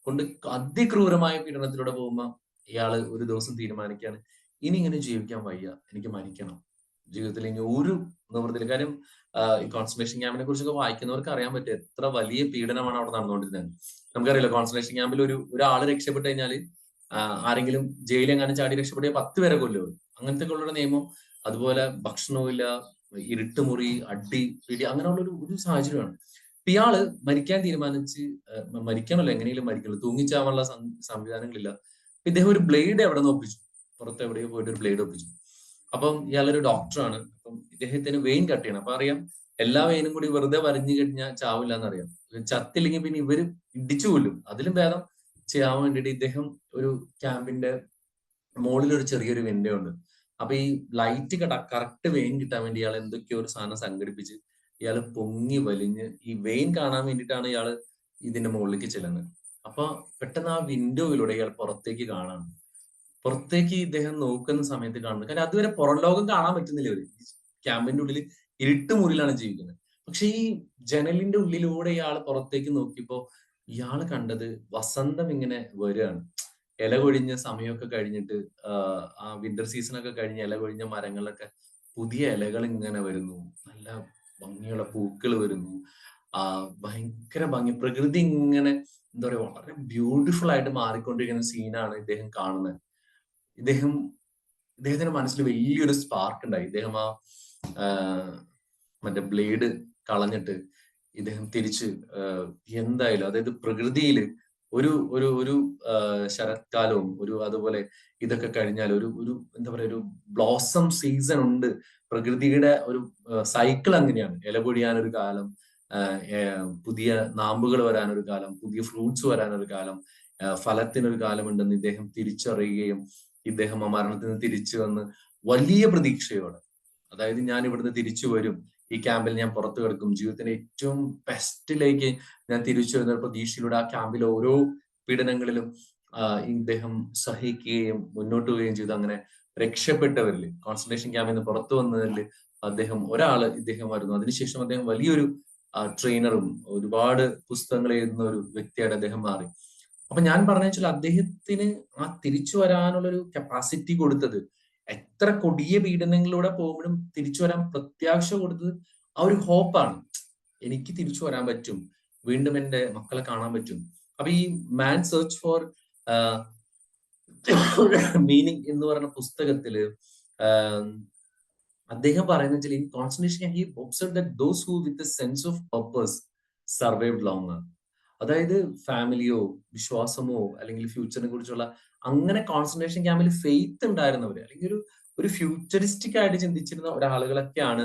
കൊണ്ട് അതിക്രൂരമായ പീഡനത്തിലൂടെ പോകുമ്പോൾ ഇയാള് ഒരു ദിവസം തീരുമാനിക്കുകയാണ്, ഇനി ഇങ്ങനെ ജീവിക്കാൻ വയ്യ, എനിക്ക് മരിക്കണം. ജീവിതത്തിൽ ഇനി ഒരു നിവൃത്തിയില്ല. കാര്യം ഈ കോൺസെൻട്രേഷൻ ക്യാമ്പിനെ കുറിച്ചൊക്കെ വായിക്കുന്നവർക്ക് അറിയാൻ പറ്റും എത്ര വലിയ പീഡനമാണ് അവിടെ നടന്നുകൊണ്ടിരുന്നത്. നമുക്കറിയില്ല, കോൺസെൻട്രേഷൻ ക്യാമ്പിൽ ഒരാള് രക്ഷപ്പെട്ട് കഴിഞ്ഞാല് ആരെങ്കിലും ജയിലെങ്ങാനും ചാടി രക്ഷപ്പെടുക 10 പേരെ കൊല്ലും. അങ്ങനത്തെ ഉള്ള നിയമം. അതുപോലെ ഭക്ഷണവും ഇല്ല, ഇരുട്ടുമുറി, അടി, പിടി, അങ്ങനെയുള്ള ഒരു സാഹചര്യമാണ്. ഇയാള് മരിക്കാൻ തീരുമാനിച്ച്, മരിക്കണമല്ലോ, എങ്ങനെയും മരിക്കണല്ലോ, തൂങ്ങിച്ചാവാനുള്ള സംവിധാനങ്ങളില്ല. ഇദ്ദേഹം ഒരു ബ്ലേഡ് എവിടെ നിന്ന് ഒപ്പിച്ചു, പുറത്ത് എവിടെയോ പോയിട്ട് ഒരു ബ്ലേഡ് ഒപ്പിച്ചു. അപ്പം ഇയാളൊരു ഡോക്ടറാണ്. അപ്പം ഇദ്ദേഹത്തിന് വെയിൻ കട്ട് ചെയ്യണം. അപ്പൊ അറിയാം, എല്ലാ വെയിനും കൂടി വെറുതെ വരഞ്ഞു കഴിഞ്ഞാൽ ചാവില്ല എന്നറിയാം. ചത്തില്ലെങ്കിൽ പിന്നെ ഇവര് ഇടിച്ചു കൊല്ലും. അതിലും ഭേദം ചെയ്യാൻ വേണ്ടിയിട്ട് ഇദ്ദേഹം ഒരു ക്യാമ്പിന്റെ മുകളിൽ ഒരു ചെറിയൊരു വിൻഡോ ഉണ്ട്. അപ്പൊ ഈ ലൈറ്റ് കറക്റ്റ് വെയിൻ കിട്ടാൻ വേണ്ടി ഇയാൾ എന്തൊക്കെയോ ഒരു സാധനം സംഘടിപ്പിച്ച് ഇയാള് പൊങ്ങി വലിഞ്ഞ് ഈ വെയിൻ കാണാൻ വേണ്ടിയിട്ടാണ് ഇയാള് ഇതിന്റെ മുകളിലേക്ക് ചെല്ലുന്നത്. അപ്പൊ പെട്ടെന്ന് ആ വിൻഡോയിലൂടെ ഇയാൾ പുറത്തേക്ക് കാണാണ്. പുറത്തേക്ക് ഇദ്ദേഹം നോക്കുന്ന സമയത്ത് കാണുന്നത്, കാരണം അതുവരെ പുറം ലോകം കാണാൻ പറ്റുന്നില്ല. ഒരു ക്യാമ്പിന്റെ ഉള്ളിൽ ഇരുട്ടുമുറിയിലാണ് ജീവിക്കുന്നത്. പക്ഷെ ഈ ജനലിന്റെ ഉള്ളിലൂടെ ഇയാൾ പുറത്തേക്ക് നോക്കിയപ്പോ ഇയാൾ കണ്ടത് വസന്തം ഇങ്ങനെ വരികയാണ്. ഇല കൊഴിഞ്ഞ സമയമൊക്കെ കഴിഞ്ഞിട്ട് ആ വിന്റർ സീസൺ ഒക്കെ കഴിഞ്ഞ് ഇല കൊഴിഞ്ഞ മരങ്ങളൊക്കെ പുതിയ ഇലകൾ ഇങ്ങനെ വരുന്നു, നല്ല ഭംഗിയുള്ള പൂക്കൾ വരുന്നു, ഭയങ്കര ഭംഗി, പ്രകൃതി ഇങ്ങനെ എന്താ പറയുക വളരെ ബ്യൂട്ടിഫുൾ ആയിട്ട് മാറിക്കൊണ്ടിരിക്കുന്ന സീനാണ് ഇദ്ദേഹം കാണുന്നത്. ഇദ്ദേഹത്തിന്റെ മനസ്സിൽ വലിയൊരു സ്പാർക്ക് ഉണ്ടായി. ഇദ്ദേഹം മറ്റേ ബ്ലേഡ് കളഞ്ഞിട്ട് ഇദ്ദേഹം തിരിച്ച് എന്തായാലും, അതായത് പ്രകൃതിയിൽ ഒരു ഒരു ഒരു ശരത്കാലവും അതുപോലെ ഇതൊക്കെ കഴിഞ്ഞാൽ ഒരു എന്താ പറയുക, ഒരു ബ്ലോസം സീസൺ ഉണ്ട്. പ്രകൃതിയുടെ ഒരു സൈക്കിൾ അങ്ങനെയാണ്. ഇല പൊഴിയാനൊരു കാലം, പുതിയ നാമ്പുകൾ വരാനൊരു കാലം, പുതിയ ഫ്രൂട്ട്സ് വരാനൊരു കാലം, ഫലത്തിനൊരു കാലമുണ്ടെന്ന് ഇദ്ദേഹം തിരിച്ചറിയുകയും ഇദ്ദേഹം ആ മരണത്തിൽ നിന്ന് തിരിച്ചു വന്ന് വലിയ പ്രതീക്ഷയോടെ, അതായത് ഞാൻ ഇവിടുന്ന് തിരിച്ചു വരും, ഈ ക്യാമ്പിൽ ഞാൻ പുറത്തു കിടക്കും, ജീവിതത്തിന്റെ ഏറ്റവും ബെസ്റ്റിലേക്ക് ഞാൻ തിരിച്ചു വരുന്ന പ്രതീക്ഷയിലൂടെ ആ ക്യാമ്പിലെ ഓരോ പീഡനങ്ങളിലും ഇദ്ദേഹം സഹിക്കുകയും മുന്നോട്ട് പോവുകയും ചെയ്തു. അങ്ങനെ രക്ഷപ്പെട്ടവരിൽ, കോൺസെൻട്രേഷൻ ക്യാമ്പിൽ നിന്ന് പുറത്തു വന്നതിൽ ഇദ്ദേഹം വരുന്നു. അതിനുശേഷം അദ്ദേഹം വലിയൊരു ട്രെയിനറും ഒരുപാട് പുസ്തകങ്ങൾ എഴുതുന്ന ഒരു വ്യക്തിയായിട്ട് അദ്ദേഹം മാറി. അപ്പൊ ഞാൻ പറഞ്ഞു വെച്ചാൽ അദ്ദേഹത്തിന് ആ തിരിച്ചു വരാനുള്ളൊരു കപ്പാസിറ്റി കൊടുത്തത്, എത്ര കൊടിയ പീഡനങ്ങളിലൂടെ പോകുമ്പോഴും തിരിച്ചു വരാൻ പ്രത്യാശ കൊടുത്തത് ആ ഒരു ഹോപ്പാണ്. എനിക്ക് തിരിച്ചു വരാൻ പറ്റും, വീണ്ടും എൻ്റെ മക്കളെ കാണാൻ പറ്റും. അപ്പൊ ഈ മാൻ സെർച്ച് ഫോർ മീനിങ് എന്ന് പറയുന്ന പുസ്തകത്തില് അദ്ദേഹം പറയുന്ന വെച്ചാൽ in concentration he observe that those who with a sense of purpose survived longer. അതായത് ഫാമിലിയോ വിശ്വാസമോ അല്ലെങ്കിൽ ഫ്യൂച്ചറിനെ കുറിച്ചുള്ള അങ്ങനെ കോൺസെൻട്രേഷൻ ക്യാമ്പിൽ ഫെയ്ത്ത് ഉണ്ടായിരുന്നവര്, അല്ലെങ്കിൽ ഒരു ഫ്യൂച്ചറിസ്റ്റിക് ആയിട്ട് ചിന്തിച്ചിരുന്ന ഒരാളുകളൊക്കെയാണ്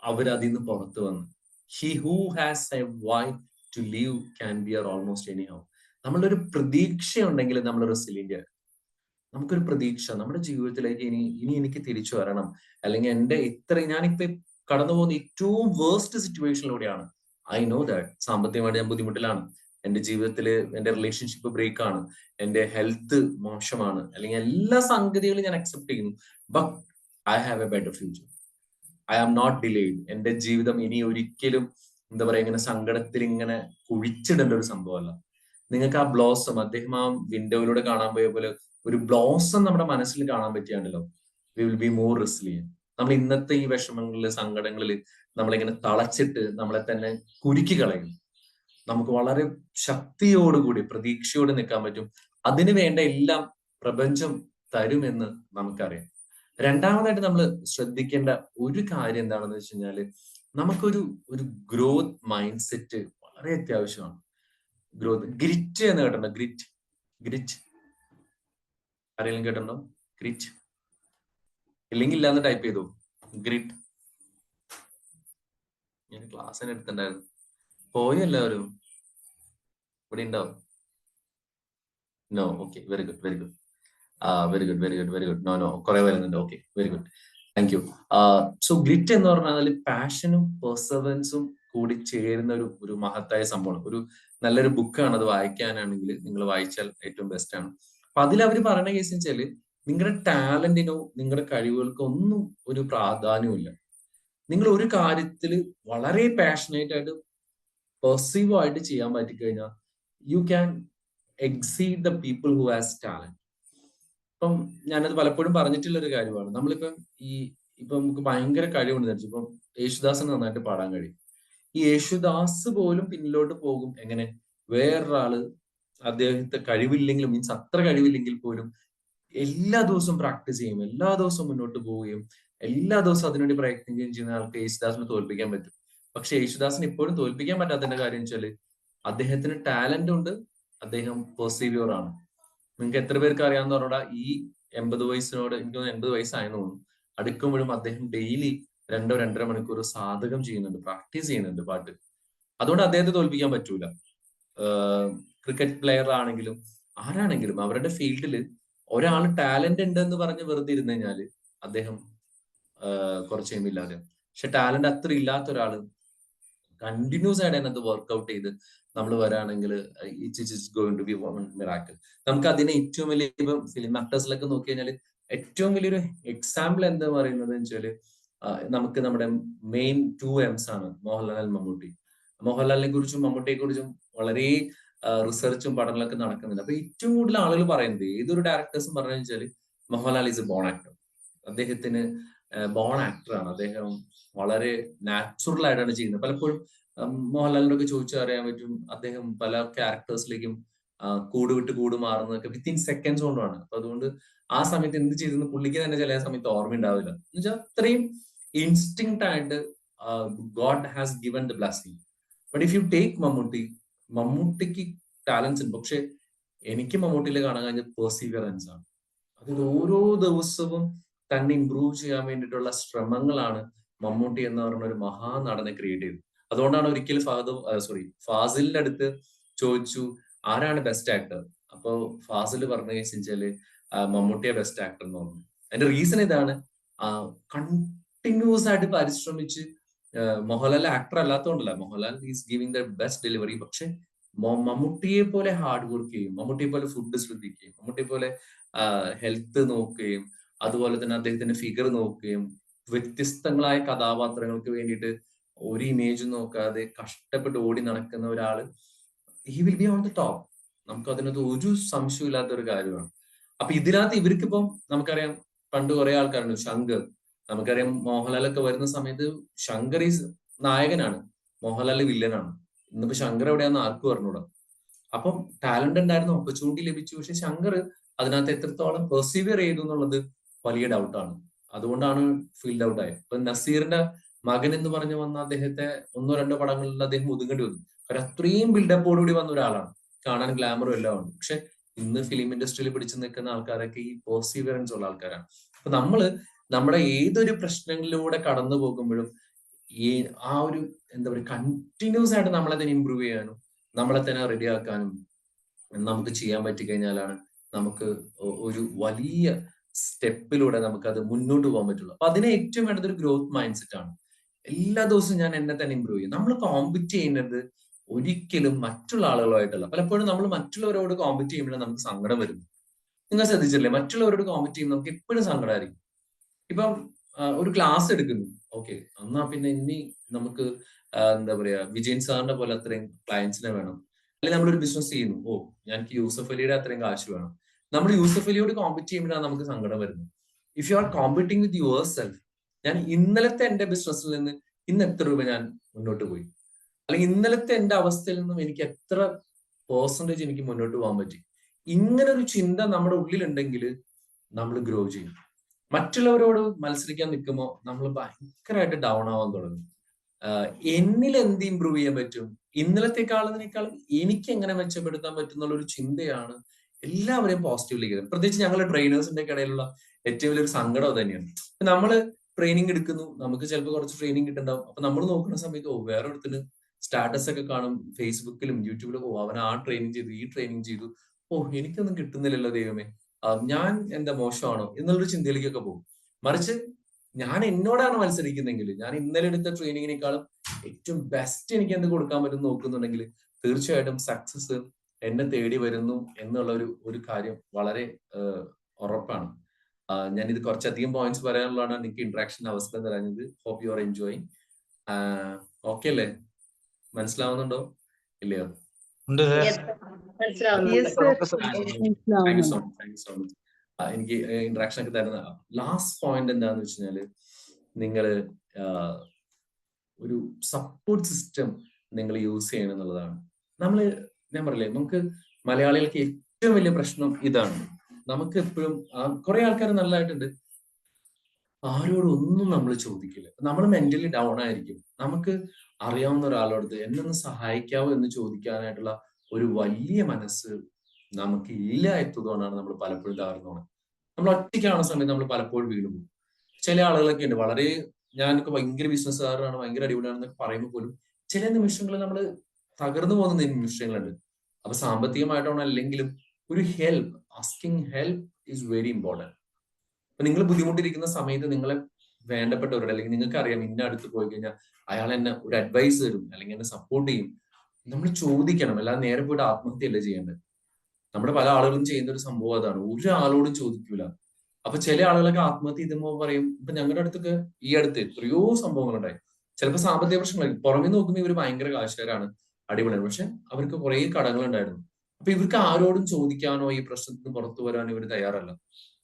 അവരതിൽ നിന്ന് പുറത്തു വന്ന്. He who has a why to live can bear almost any how. നമ്മളുടെ ഒരു പ്രതീക്ഷ ഉണ്ടെങ്കിൽ നമ്മൾ റെസിലിയന്റ്. നമുക്കൊരു പ്രതീക്ഷ നമ്മുടെ ജീവിതത്തിലേക്ക് ഇനി എനിക്ക് തിരിച്ചു വരണം, അല്ലെങ്കിൽ ഞാനിപ്പോ കടന്നു പോകുന്ന ഏറ്റവും വേർസ്റ്റ് സിറ്റുവേഷനിലൂടെയാണ്. ഐ നോ ദാറ്റ് സാമ്പത്തികമായിട്ട് ഞാൻ ബുദ്ധിമുട്ടിലാണ്, എന്റെ ജീവിതത്തിൽ എന്റെ റിലേഷൻഷിപ്പ് ബ്രേക്ക് ആണ്, എന്റെ ഹെൽത്ത് മോശമാണ്, അല്ലെങ്കിൽ എല്ലാ സംഗതികളും ഞാൻ അക്സെപ്റ്റ് ചെയ്യുന്നു. But I have a better future, I am not delayed. എന്റെ ജീവിതം ഇനി ഒരിക്കലും എന്താ പറയാ ഇങ്ങനെ സങ്കടത്തിൽ ഇങ്ങനെ കുഴിച്ചിടേണ്ട ഒരു സംഭവമല്ല. നിങ്ങൾക്ക് ആ ബ്ലോസം, അദ്ദേഹം ആ വിൻഡോയിലൂടെ കാണാൻ പോയ പോലെ ഒരു ബ്ലോസം നമ്മുടെ മനസ്സിൽ കാണാൻ പറ്റിയാണല്ലോ, we will be more resilient. നമ്മൾ ഇന്നത്തെ ഈ വിഷമങ്ങളിൽ സങ്കടങ്ങളിൽ നമ്മളിങ്ങനെ തളച്ചിട്ട് നമ്മളെ തന്നെ കുരുക്കി കളയും. നമുക്ക് വളരെ ശക്തിയോടുകൂടി പ്രതീക്ഷയോടെ നിൽക്കാൻ പറ്റും. അതിന് വേണ്ട എല്ലാം പ്രപഞ്ചം തരുമെന്ന് നമുക്കറിയാം. രണ്ടാമതായിട്ട് നമ്മൾ ശ്രദ്ധിക്കേണ്ട ഒരു കാര്യം എന്താണെന്ന് വെച്ച് കഴിഞ്ഞാല്, നമുക്കൊരു ഗ്രോത്ത് മൈൻഡ് സെറ്റ് വളരെ അത്യാവശ്യമാണ്. ഗ്രോത്ത്, ഗ്രിറ്റ് എന്ന് കേട്ടോ? ഗ്രിറ്റ് ആരെങ്കിലും കേട്ടോ? ഗ്രിറ്റ് ഇല്ലെങ്കിൽ ഇല്ലാന്ന് ടൈപ്പ് ചെയ്തു. ഗ്രിറ്റ് ഞാൻ ക്ലാസ്സിന് എടുത്തിട്ടുണ്ടായിരുന്നു. പോയോ എല്ലാവരും? ഇവിടെ ഉണ്ടാവും? No, okay, very good very good very good very good very good. No കുറെ വരുന്നുണ്ട്. Okay, very good, thank you. So grit എന്ന് പറഞ്ഞാൽ പാഷനും പെർസെവറൻസും കൂടി ചേരുന്ന ഒരു മഹത്തായ സംഭവമാണ്. ഒരു നല്ലൊരു ബുക്കാണ്, അത് വായിക്കാനാണെങ്കിൽ നിങ്ങൾ വായിച്ചാൽ ഏറ്റവും ബെസ്റ്റ് ആണ്. അപ്പൊ അതിൽ അവർ പറയുന്ന കേസ് വെച്ചാല്, നിങ്ങളുടെ ടാലന്റിനോ നിങ്ങളുടെ കഴിവുകൾക്കോ ഒന്നും ഒരു പ്രാധാന്യമില്ല. നിങ്ങൾ ഒരു കാര്യത്തിൽ വളരെ പാഷനേറ്റ് ആയിട്ട് പെർസീവ് ആയിട്ട് ചെയ്യാൻ പറ്റിക്കഴിഞ്ഞാൽ you can exceed the people who has talent. ഇപ്പം ഞാനത് പലപ്പോഴും പറഞ്ഞിട്ടുള്ള ഒരു കാര്യമാണ്. നമ്മളിപ്പം ഇപ്പൊ നമുക്ക് ഭയങ്കര കഴിവുണ്ട് വിചാരിച്ചു, ഇപ്പം യേശുദാസിന് നന്നായിട്ട് പാടാൻ കഴിയും. ഈ യേശുദാസ് പോലും പിന്നിലോട്ട് പോകും എങ്ങനെ? വേറൊരാള് അദ്ദേഹത്തെ കഴിവില്ലെങ്കിലും, മീൻസ് അത്ര കഴിവില്ലെങ്കിൽ പോലും എല്ലാ ദിവസവും പ്രാക്ടീസ് ചെയ്യും, എല്ലാ ദിവസവും മുന്നോട്ട് പോവുകയും എല്ലാ ദിവസവും അതിനുവേണ്ടി പ്രയത്നിക്കുകയും ചെയ്യുന്ന ആൾക്ക് യേശുദാസിനെ തോൽപ്പിക്കാൻ പറ്റും. പക്ഷെ യേശുദാസിന് ഇപ്പോഴും തോൽപ്പിക്കാൻ പറ്റാത്തതിന്റെ കാര്യം വെച്ചാല് അദ്ദേഹത്തിന് ടാലന്റ് ഉണ്ട്, അദ്ദേഹം പെർസീവിയർ ആണ്. നിങ്ങൾക്ക് എത്ര പേർക്ക് അറിയാമെന്ന് പറഞ്ഞാ ഈ 80 വയസ്സിനോട്, എനിക്ക് 80 വയസ്സായെന്ന് തോന്നുന്നു, അടുക്കുമ്പോഴും അദ്ദേഹം ഡെയിലി 2-2.5 മണിക്കൂർ സാധകം ചെയ്യുന്നുണ്ട്, പ്രാക്ടീസ് ചെയ്യുന്നുണ്ട് പാട്ട്. അതുകൊണ്ട് അദ്ദേഹത്തെ തോൽപ്പിക്കാൻ പറ്റൂല. ക്രിക്കറ്റ് പ്ലെയർ ആണെങ്കിലും ആരാണെങ്കിലും അവരുടെ ഫീൽഡിൽ ഒരാൾ ടാലന്റ് ഉണ്ട് എന്ന് പറഞ്ഞ് വെറുതെ ഇരുന്ന് കഴിഞ്ഞാല് അദ്ദേഹം കുറച്ച് കഴിയുമില്ലാതെ. പക്ഷെ ടാലന്റ് അത്ര ഇല്ലാത്ത ഒരാള് കണ്ടിന്യൂസ് ആയിട്ട് അതിനകത്ത് വർക്ക്ഔട്ട് ചെയ്ത് നമ്മൾ വരാണെങ്കിൽ it's going to be miracle. നമുക്ക് അതിനെ ഏറ്റവും വലിയ, ഇപ്പം ഫിലിം ആക്ടേഴ്സിലൊക്കെ നോക്കി കഴിഞ്ഞാൽ ഏറ്റവും വലിയൊരു എക്സാമ്പിൾ എന്താ പറയുന്നത് വെച്ചാല്, നമുക്ക് നമ്മുടെ മെയിൻ 2 M's ആണ് മോഹൻലാൽ മമ്മൂട്ടി. മോഹൻലാലിനെ കുറിച്ചും മമ്മൂട്ടിയെ കുറിച്ചും വളരെ റിസർച്ചും പഠനങ്ങളൊക്കെ നടക്കുന്നുണ്ട്. അപ്പൊ ഏറ്റവും കൂടുതൽ ആളുകൾ പറയുന്നത് ഏതൊരു ഡയറക്ടേഴ്സും പറഞ്ഞു വെച്ചാൽ Mohanlal is a born actor. അദ്ദേഹത്തിന് ബോൺ ആക്ടറാണ്. അദ്ദേഹം വളരെ നാച്ചുറൽ ആയിട്ടാണ് ചെയ്യുന്നത്. പലപ്പോഴും മോഹൻലാലിനൊക്കെ ചോദിച്ചാൽ അറിയാൻ പറ്റും, അദ്ദേഹം പല ക്യാരക്ടേഴ്സിലേക്കും കൂട് വിട്ട് കൂട് മാറുന്നതൊക്കെ വിത്തിൻ സെക്കൻഡ്സ് കൊണ്ടാണ്. അപ്പൊ അതുകൊണ്ട് ആ സമയത്ത് എന്ത് ചെയ്തെന്ന് പുള്ളിക്ക് തന്നെ ചില സമയത്ത് ഓർമ്മ ഉണ്ടാവില്ല. എന്ന് വെച്ചാൽ അത്രയും ഇൻസ്റ്റിങ്ക്റ്റ് ആയിട്ട് God has given the blessing. But if you take മമ്മൂട്ടിക്ക് ടാലൻസ് ഉണ്ട്. പക്ഷെ എനിക്ക് മമ്മൂട്ടിയിൽ കാണാൻ കഴിഞ്ഞ പെർസീവറൻസ് ആണ്. അതായത് ഓരോ ദിവസവും തന്നെ ഇംപ്രൂവ് ചെയ്യാൻ വേണ്ടിയിട്ടുള്ള ശ്രമങ്ങളാണ് മമ്മൂട്ടി എന്ന് പറഞ്ഞ ഒരു മഹാനടനെ ക്രിയേറ്റ് ചെയ്തത്. അതുകൊണ്ടാണ് ഒരിക്കൽ ഫാസിലിന്റെ അടുത്ത് ചോദിച്ചു ആരാണ് ബെസ്റ്റ് ആക്ടർ. അപ്പോ ഫാസിൽ പറഞ്ഞു വെച്ചാല് മമ്മൂട്ടിയെ ബെസ്റ്റ് ആക്ടർ എന്ന് പറഞ്ഞു. അതിന്റെ റീസൺ ഇതാണ്, കണ്ടിന്യൂസ് ആയിട്ട് പരിശ്രമിച്ച് മോഹൻലാൽ ആക്ടർ അല്ലാത്തതുകൊണ്ടല്ല, Mohanlal is giving the best delivery. പക്ഷെ മമ്മൂട്ടിയെ പോലെ ഹാർഡ് വർക്ക് ചെയ്യും, മമ്മൂട്ടിയെ പോലെ ഫുഡ് ശ്രദ്ധിക്കുകയും, മമ്മൂട്ടിയെ പോലെ ഹെൽത്ത് നോക്കുകയും, അതുപോലെ തന്നെ അദ്ദേഹത്തിന്റെ ഫിഗർ നോക്കുകയും, വ്യത്യസ്തങ്ങളായ കഥാപാത്രങ്ങൾക്ക് വേണ്ടിയിട്ട് ഒരു ഇമേജ് നോക്കാതെ കഷ്ടപ്പെട്ട് ഓടി നടക്കുന്ന ഒരാള്, he will be on the top. നമുക്ക് അതിനകത്ത് ഒരു സംശയം ഇല്ലാത്ത ഒരു കാര്യമാണ്. അപ്പൊ ഇതിനകത്ത് ഇവർക്കിപ്പം നമുക്കറിയാം, പണ്ട് കുറെ ആൾക്കാരുണ്ട്, ശങ്കർ, നമുക്കറിയാം മോഹൻലാലൊക്കെ വരുന്ന സമയത്ത് ശങ്കർ ഈസ് നായകനാണ്, മോഹൻലാൽ വില്ലനാണ്. ഇന്നിപ്പോ ശങ്കർ എവിടെയാന്ന് ആർക്കും പറഞ്ഞൂടാ. അപ്പം ടാലന്റ് ഉണ്ടായിരുന്നു, ഓപ്പർച്യൂണിറ്റി ലഭിച്ചു. പക്ഷെ ശങ്കർ അതിനകത്ത് എത്രത്തോളം പെർസീവിയർ ചെയ്തു എന്നുള്ളത് വലിയ ഡൗട്ടാണ്. അതുകൊണ്ടാണ് ഫീൽഡ് ഔട്ട് ആയത്. ഇപ്പൊ നസീറിന്റെ മകൻ എന്ന് പറഞ്ഞു വന്ന അദ്ദേഹത്തെ 1-2 പടങ്ങളിൽ അദ്ദേഹം ഒതുങ്ങേണ്ടി വന്നു. കാരണം അത്രയും ബിൽഡപ്പോടുകൂടി വന്ന ഒരാളാണ്, കാണാൻ ഗ്ലാമറും എല്ലാം ഉണ്ട്. പക്ഷെ ഇന്ന് ഫിലിം ഇൻഡസ്ട്രിയിൽ പിടിച്ചു നിൽക്കുന്ന ആൾക്കാരൊക്കെ ഈ പെർസീവിയറൻസ് ഉള്ള ആൾക്കാരാണ്. അപ്പൊ നമ്മള് നമ്മുടെ ഏതൊരു പ്രശ്നങ്ങളിലൂടെ കടന്നു പോകുമ്പോഴും ഈ ആ ഒരു എന്താ പറയുക, കണ്ടിന്യൂസ് ആയിട്ട് നമ്മളെ തന്നെ ഇമ്പ്രൂവ് ചെയ്യാനും നമ്മളെ തന്നെ റെഡിയാക്കാനും നമുക്ക് ചെയ്യാൻ പറ്റി കഴിഞ്ഞാലാണ് നമുക്ക് ഒരു വലിയ സ്റ്റെപ്പിലൂടെ നമുക്ക് അത് മുന്നോട്ട് പോകാൻ പറ്റുള്ളൂ. അപ്പൊ അതിന് ഏറ്റവും വേണ്ടത് ഒരു ഗ്രോത്ത് മൈൻഡ് സെറ്റ് ആണ്. എല്ലാ ദിവസവും ഞാൻ എന്നെ തന്നെ ഇമ്പ്രൂവ് ചെയ്യും. നമ്മൾ കോമ്പറ്റ് ചെയ്യുന്നത് ഒരിക്കലും മറ്റുള്ള ആളുകളുമായിട്ടല്ല. പലപ്പോഴും നമ്മൾ മറ്റുള്ളവരോട് കോമ്പറ്റ് ചെയ്യുമ്പോഴാണ് നമുക്ക് സങ്കടം വരുന്നു. നിങ്ങൾ ശ്രദ്ധിച്ചില്ലേ, മറ്റുള്ളവരോട് കോമ്പറ്റ് ചെയ്യുമ്പോൾ നമുക്ക് എപ്പോഴും സങ്കടമായിരിക്കും. ഇപ്പം ഒരു ക്ലാസ് എടുക്കുന്നു, ഓക്കെ, എന്നാ പിന്നെ ഇനി നമുക്ക് എന്താ പറയാ വിജയൻ സാറിന്റെ പോലെ അത്രയും ക്ലയൻസിനെ വേണം. അല്ലെങ്കിൽ നമ്മളൊരു ബിസിനസ് ചെയ്യുന്നു, എനിക്ക് യൂസഫ് അലിയുടെ അത്രയും കാശ് വേണം. നമ്മൾ യൂസഫ് അലിയോട് കോമ്പറ്റ് ചെയ്യുമ്പോഴാണ് നമുക്ക് സങ്കടം വരുന്നത്. If you R competing with your self, ഞാൻ ഇന്നലത്തെ എന്റെ ബിസിനസ്സിൽ നിന്ന് ഇന്ന് എത്ര രൂപ ഞാൻ മുന്നോട്ട് പോയി, അല്ലെങ്കിൽ ഇന്നലത്തെ എന്റെ അവസ്ഥയിൽ നിന്നും എനിക്ക് എത്ര പെർസെന്റേജ് എനിക്ക് മുന്നോട്ട് പോകാൻ പറ്റി, ഇങ്ങനെ ഒരു ചിന്ത നമ്മുടെ ഉള്ളിലുണ്ടെങ്കിൽ നമ്മൾ ഗ്രോ ചെയ്യും. മറ്റുള്ളവരോട് മത്സരിക്കാൻ നിൽക്കുമ്പോൾ നമ്മൾ ഭയങ്കരമായിട്ട് ഡൗൺ ആവാൻ തുടങ്ങും. എന്നിൽ എന്ത് ഇമ്പ്രൂവ് ചെയ്യാൻ പറ്റും, ഇന്നലത്തെക്കാളും എനിക്ക് എങ്ങനെ മെച്ചപ്പെടുത്താൻ പറ്റും എന്നുള്ളൊരു ചിന്തയാണ് എല്ലാവരെയും പോസിറ്റീവ്ലി കയറും. പ്രത്യേകിച്ച് ഞങ്ങളുടെ ട്രെയിനേഴ്സിന്റെ ഇടയിലുള്ള ഏറ്റവും വലിയൊരു സങ്കടം തന്നെയാണ്. നമ്മള് ട്രെയിനിങ് എടുക്കുന്നു, നമുക്ക് ചിലപ്പോൾ കുറച്ച് ട്രെയിനിങ് കിട്ടുന്നുണ്ടാവും. അപ്പൊ നമ്മൾ നോക്കുന്ന സമയത്ത് വേറെ ഒരുത്തിന് സ്റ്റാറ്റസ് ഒക്കെ കാണും, ഫേസ്ബുക്കിലും യൂട്യൂബിലും, അവൻ ആ ട്രെയിനിങ് ചെയ്തു, ഈ ട്രെയിനിങ് ചെയ്തു, എനിക്കൊന്നും കിട്ടുന്നില്ലല്ലോ ദൈവമേ, ഞാൻ എന്താ മോശമാണോ എന്നുള്ളൊരു ചിന്തയിലേക്കൊക്കെ പോകും. മറിച്ച് ഞാൻ എന്നോടാണ് മത്സരിക്കുന്നെങ്കിൽ, ഞാൻ ഇന്നലെ എടുത്ത ട്രെയിനിങ്ങിനേക്കാളും ഏറ്റവും ബെസ്റ്റ് എനിക്ക് എന്ത് കൊടുക്കാൻ പറ്റും നോക്കുന്നുണ്ടെങ്കിൽ തീർച്ചയായിട്ടും സക്സസ് എന്നെ തേടി വരുന്നു എന്നുള്ള ഒരു കാര്യം വളരെ ഉറപ്പാണ്. ഞാനിത് കുറച്ചധികം പോയിന്റ്സ് പറയാനുള്ളതാണ് എനിക്ക് ഇന്ററാക്ഷൻ അവസരം തരാഞ്ഞത്. Hope you are enjoying. Okay അല്ലേ? മനസ്സിലാവുന്നുണ്ടോ ഇല്ലയോ? എനിക്ക് ഇന്ററാക്ഷൻ ഒക്കെ തരുന്ന ലാസ്റ്റ് പോയിന്റ് എന്താന്ന് വെച്ച് കഴിഞ്ഞാല്, നിങ്ങള് ഒരു സപ്പോർട്ട് സിസ്റ്റം നിങ്ങൾ യൂസ് ചെയ്യണം എന്നുള്ളതാണ്. ഞാൻ പറയില്ലേ, നമുക്ക് മലയാളികൾക്ക് ഏറ്റവും വലിയ പ്രശ്നം ഇതാണ്. നമുക്ക് എപ്പോഴും കുറെ ആൾക്കാർ നല്ലതായിട്ടുണ്ട്, ആരോടൊന്നും നമ്മൾ ചോദിക്കില്ല. നമ്മൾ മെന്റലി ഡൗൺ ആയിരിക്കും. നമുക്ക് അറിയാവുന്ന ഒരാളോട് എന്നൊന്ന് സഹായിക്കാവോ എന്ന് ചോദിക്കാനായിട്ടുള്ള ഒരു വലിയ മനസ്സ് നമുക്ക് ഇല്ലാത്തതുകൊണ്ടാണ് നമ്മൾ പലപ്പോഴും തകർന്നു. നമ്മൾ ഒറ്റയ്ക്കാവുന്ന സമയത്ത് നമ്മൾ പലപ്പോഴും വീണു പോകും. ചില ആളുകളൊക്കെ ഉണ്ട്, വളരെ ഞാനൊക്കെ ഭയങ്കര ബിസിനസ്സുകാരനാണ്, ഭയങ്കര അടിപൊളിയാണെന്നൊക്കെ പറയുമ്പോൾ പോലും ചില നിമിഷങ്ങളിൽ നമ്മൾ തകർന്നു പോകുന്ന നിമിഷങ്ങളുണ്ട്. അപ്പൊ സാമ്പത്തികമായിട്ടാണോ അല്ലെങ്കിലും ഒരു help, asking help is very important. അപ്പൊ നിങ്ങൾ ബുദ്ധിമുട്ടിരിക്കുന്ന സമയത്ത് നിങ്ങളെ വേണ്ടപ്പെട്ടവരോട്, അല്ലെങ്കിൽ നിങ്ങൾക്ക് അറിയാം ഇന്ന അടുത്ത് പോയി കഴിഞ്ഞാൽ അയാൾ എന്നെ ഒരു അഡ്വൈസ് തരും, അല്ലെങ്കിൽ എന്നെ സപ്പോർട്ട് ചെയ്യും, നമ്മൾ ചോദിക്കണം. അല്ലാതെ നേരെ പോയിട്ട് ആത്മഹത്യയല്ല ചെയ്യേണ്ടത്. നമ്മുടെ പല ആളുകളും ചെയ്യുന്ന ഒരു സംഭവം അതാണ്, ഒരാളോടും ചോദിക്കൂല. അപ്പൊ ചില ആളുകളൊക്കെ ആത്മഹത്യ ചെയ്യുമ്പോൾ പറയും, ഇപ്പൊ ഞങ്ങളുടെ അടുത്തൊക്കെ ഈ അടുത്ത് എത്രയോ സംഭവങ്ങളുണ്ടായി. ചിലപ്പോൾ സാമ്പത്തിക പ്രശ്നങ്ങളായി, പുറമെ നോക്കുമ്പോൾ ഇവർ ഭയങ്കര കാശുകാരാണ്, അടിപൊളിയാണ്. പക്ഷെ അവർക്ക് കുറെ കടങ്ങളുണ്ടായിരുന്നു. അപ്പൊ ഇവർക്ക് ആരോടും ചോദിക്കാനോ ഈ പ്രശ്നത്തിൽ നിന്ന് പുറത്തു വരാനോ ഇവർ തയ്യാറല്ല.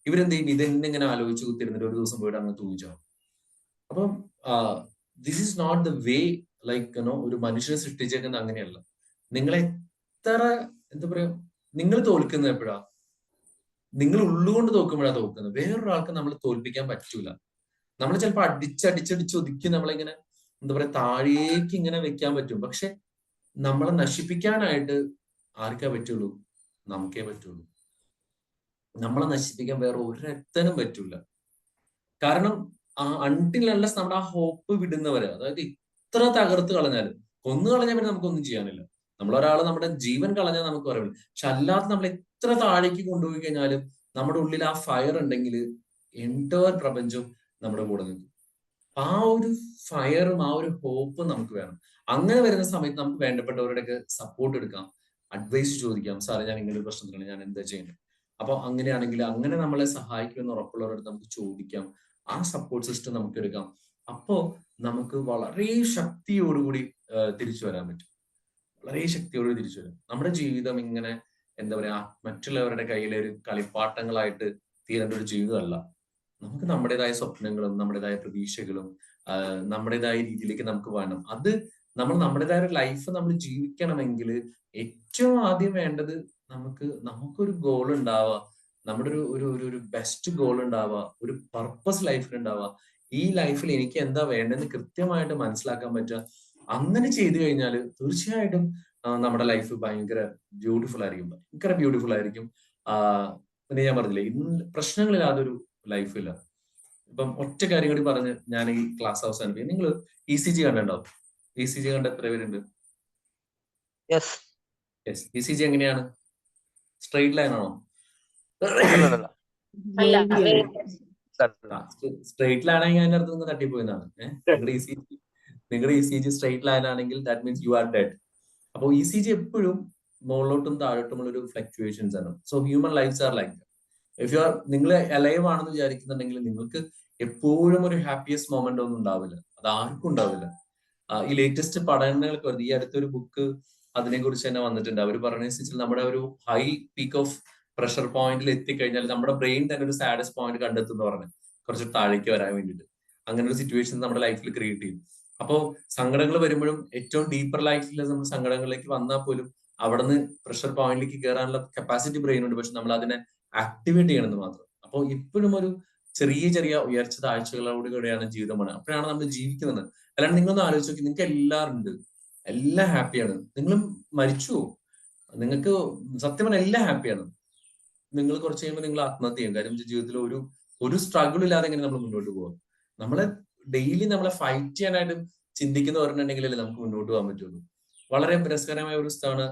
ഇവരെന്ത് ചെയ്യും? ഇതെന്നെ ഇങ്ങനെ ആലോചിച്ച് കുത്തിരുന്നിട്ട് ഒരു ദിവസം പോയിട്ട് അങ്ങ് തൂങ്ങിച്ചാവും. അപ്പം this is not the way. Like ഒരു മനുഷ്യനെ സൃഷ്ടിച്ചേക്കുന്നത് അങ്ങനെയല്ല. നിങ്ങൾ എത്ര എന്താ പറയാ, നിങ്ങൾ തോൽക്കുന്നത് എപ്പോഴാ? നിങ്ങൾ ഉള്ളുകൊണ്ട് തോക്കുമ്പോഴാണ് തോക്കുന്നത്. വേറൊരാൾക്ക് നമ്മൾ തോൽപ്പിക്കാൻ പറ്റൂല. നമ്മൾ ചിലപ്പോൾ അടിച്ചടിച്ചടിച്ച് ഒതുക്കി നമ്മളിങ്ങനെ എന്താ പറയാ താഴേക്ക് ഇങ്ങനെ വെക്കാൻ പറ്റും. പക്ഷെ നമ്മളെ നശിപ്പിക്കാനായിട്ട് ആർക്കാ പറ്റുള്ളൂ? നമുക്കേ പറ്റുള്ളൂ. നമ്മളെ നശിപ്പിക്കാൻ വേറെ ഒരൊരുത്തനും പറ്റൂല. കാരണം അൺടിൽ അൺലെസ് നമ്മുടെ ആ ഹോപ്പ് വിടുന്നവര്, അതായത് ഇത്ര തകർത്ത് കളഞ്ഞാലും, കൊന്നു കളഞ്ഞാൽ പിന്നെ നമുക്കൊന്നും ചെയ്യാനില്ല. നമ്മളൊരാൾ നമ്മുടെ ജീവൻ കളഞ്ഞാൽ നമുക്ക് പറയില്ല. പക്ഷെ അല്ലാതെ നമ്മൾ എത്ര താഴേക്ക് കൊണ്ടുപോയി കഴിഞ്ഞാലും നമ്മുടെ ഉള്ളിൽ ആ ഫയർ ഉണ്ടെങ്കിൽ എൻറ്റയർ പ്രപഞ്ചവും നമ്മുടെ കൂടെ നിൽക്കും. ആ ഒരു ഫയറും ആ ഒരു ഹോപ്പും നമുക്ക് വേണം. അങ്ങനെ വരുന്ന സമയത്ത് നമുക്ക് വേണ്ടപ്പെട്ടവരുടെയൊക്കെ സപ്പോർട്ട് എടുക്കാം, അഡ്വൈസ് ചോദിക്കാം. സാറേ, ഞാൻ ഇങ്ങനെ ഒരു പ്രശ്നത്തിലാണ്, ഞാൻ എന്താ ചെയ്യുന്നത്? അപ്പൊ അങ്ങനെയാണെങ്കിൽ അങ്ങനെ നമ്മളെ സഹായിക്കുമെന്ന് ഉറപ്പുള്ളവരുടെ നമുക്ക് ചോദിക്കാം. ആ സപ്പോർട്ട് സിസ്റ്റം നമുക്ക് എടുക്കാം. അപ്പോ നമുക്ക് വളരെ ശക്തിയോടുകൂടി തിരിച്ചു വരാൻ പറ്റും. വളരെ ശക്തിയോട് തിരിച്ചു വരും. നമ്മുടെ ജീവിതം ഇങ്ങനെ എന്താ പറയാ മറ്റുള്ളവരുടെ കയ്യിലെ ഒരു കളിപ്പാട്ടങ്ങളായിട്ട് തീരേണ്ട ഒരു ജീവിതമല്ല. നമുക്ക് നമ്മുടേതായ സ്വപ്നങ്ങളും നമ്മുടേതായ പ്രതീക്ഷകളും നമ്മുടേതായ രീതിയിലേക്ക് നമുക്ക് വേണം. അത് നമ്മൾ നമ്മുടേതായ ഒരു ലൈഫ് നമ്മൾ ജീവിക്കണമെങ്കിൽ ഏറ്റവും ആദ്യം വേണ്ടത് നമുക്കൊരു ഗോൾ ഉണ്ടാവുക, നമ്മുടെ ഒരു ബെസ്റ്റ് ഗോൾ ഉണ്ടാവുക, ഒരു പർപ്പസ് ലൈഫിൽ ഉണ്ടാവുക. ഈ ലൈഫിൽ എനിക്ക് എന്താ വേണ്ടതെന്ന് കൃത്യമായിട്ട് മനസ്സിലാക്കാൻ പറ്റുക. അങ്ങനെ ചെയ്തു കഴിഞ്ഞാൽ തീർച്ചയായിട്ടും നമ്മുടെ ലൈഫ് ഭയങ്കര ബ്യൂട്ടിഫുൾ ആയിരിക്കും. പിന്നെ ഞാൻ പറഞ്ഞില്ലേ, ഇന്ന് പ്രശ്നങ്ങളില്ലാതെ ഒരു ലൈഫില്ല. ഇപ്പം ഒറ്റ കാര്യം കൂടി പറഞ്ഞ് ഞാൻ ഈ ക്ലാസ് അവസാനിപ്പിക്കും. നിങ്ങൾ ECG കണ്ടിട്ടുണ്ടാവും? ECG കണ്ട എത്ര പേരുണ്ട്? ECG എങ്ങനെയാണ്? സ്ട്രെയിറ്റ് ലൈൻ ആണോ? സ്ട്രെയിറ്റ് ലൈൻ ആണെങ്കിൽ അതിന്റെ അർത്ഥം നിങ്ങൾ തട്ടിപ്പോയെന്നാണ്. നിങ്ങളുടെ ECG സ്ട്രെയിറ്റ് ലൈൻ ആണെങ്കിൽ that means you are dead. അപ്പോൾ ECG എപ്പോഴും മുകളിലോട്ടും താഴോട്ടുമുള്ള ഒരു ഫ്ലക്ച്വേഷൻസ് ആണ്. So human lifes are like if you are നിങ്ങൾ അലൈവ് ആണെന്ന് വിചാരിക്കുന്നുണ്ടെങ്കിൽ നിങ്ങൾക്ക് എപ്പോഴും ഒരു ഹാപ്പിയസ്റ്റ് മൊമെന്റ് ഒന്നും ഉണ്ടാവില്ല. അത് ആർക്കും ഉണ്ടാവില്ല. ഈ ലേറ്റസ്റ്റ് പഠനങ്ങൾക്ക് വരുന്നത്, ഈ അടുത്തൊരു ബുക്ക് അതിനെ കുറിച്ച് തന്നെ വന്നിട്ടുണ്ട്. അവർ പറഞ്ഞനുസരിച്ച് നമ്മുടെ ഒരു ഹൈ പീക്ക് ഓഫ് പ്രഷർ പോയിന്റിൽ എത്തിക്കഴിഞ്ഞാൽ നമ്മുടെ ബ്രെയിൻ തന്നെ ഒരു സാഡസ്റ്റ് പോയിന്റ് കണ്ടെത്തുന്നു പറഞ്ഞു, കുറച്ച് താഴേക്ക് വരാൻ വേണ്ടിയിട്ട്. അങ്ങനെ ഒരു സിറ്റുവേഷൻ നമ്മുടെ ലൈഫിൽ ക്രിയേറ്റ് ചെയ്യും. അപ്പോൾ സങ്കടങ്ങൾ വരുമ്പോഴും ഏറ്റവും ഡീപ്പർ ലൈഫിൽ നമ്മൾ സങ്കടങ്ങളിലേക്ക് വന്നാൽ പോലും അവിടെ നിന്ന് പ്രഷർ പോയിന്റിലേക്ക് കയറാനുള്ള കപ്പാസിറ്റി ബ്രെയിൻ ഉണ്ട്. പക്ഷെ നമ്മൾ അതിനെ ആക്ടിവേറ്റ് ചെയ്യണമെന്ന് മാത്രം. അപ്പോൾ ഇപ്പോഴും ഒരു ചെറിയ ചെറിയ ഉയർച്ച താഴ്ചകളോടുകൂടിയാണ് ജീവിതമാണ്. അപ്പോഴാണ് നമ്മൾ ജീവിക്കുന്നത്. അല്ലാണ്ട് നിങ്ങളൊന്ന് ആലോചിച്ച് നോക്കി, നിങ്ങൾക്ക് എല്ലാവരും ഉണ്ട്, എല്ലാം ഹാപ്പിയാണ്. നിങ്ങളും മരിച്ചുവോ? നിങ്ങൾക്ക് സത്യം പറഞ്ഞാൽ എല്ലാം ഹാപ്പിയാണ്. നിങ്ങൾ കുറച്ച് കഴിയുമ്പോൾ നിങ്ങൾ ആത്മഹത്യ ചെയ്യും. കാര്യം ജീവിതത്തിൽ ഒരു സ്ട്രഗിൾ ഇല്ലാതെ എങ്ങനെ നമ്മൾ മുന്നോട്ട് പോകും? നമ്മളെ ഡെയിലി നമ്മളെ ഫൈറ്റ് ചെയ്യാനായിട്ട് ചിന്തിക്കുന്ന പറഞ്ഞിട്ടുണ്ടെങ്കിലല്ലേ നമുക്ക് മുന്നോട്ട് പോകാൻ പറ്റുള്ളൂ. വളരെ രസകരമായ ഒരു പുസ്തകമാണ്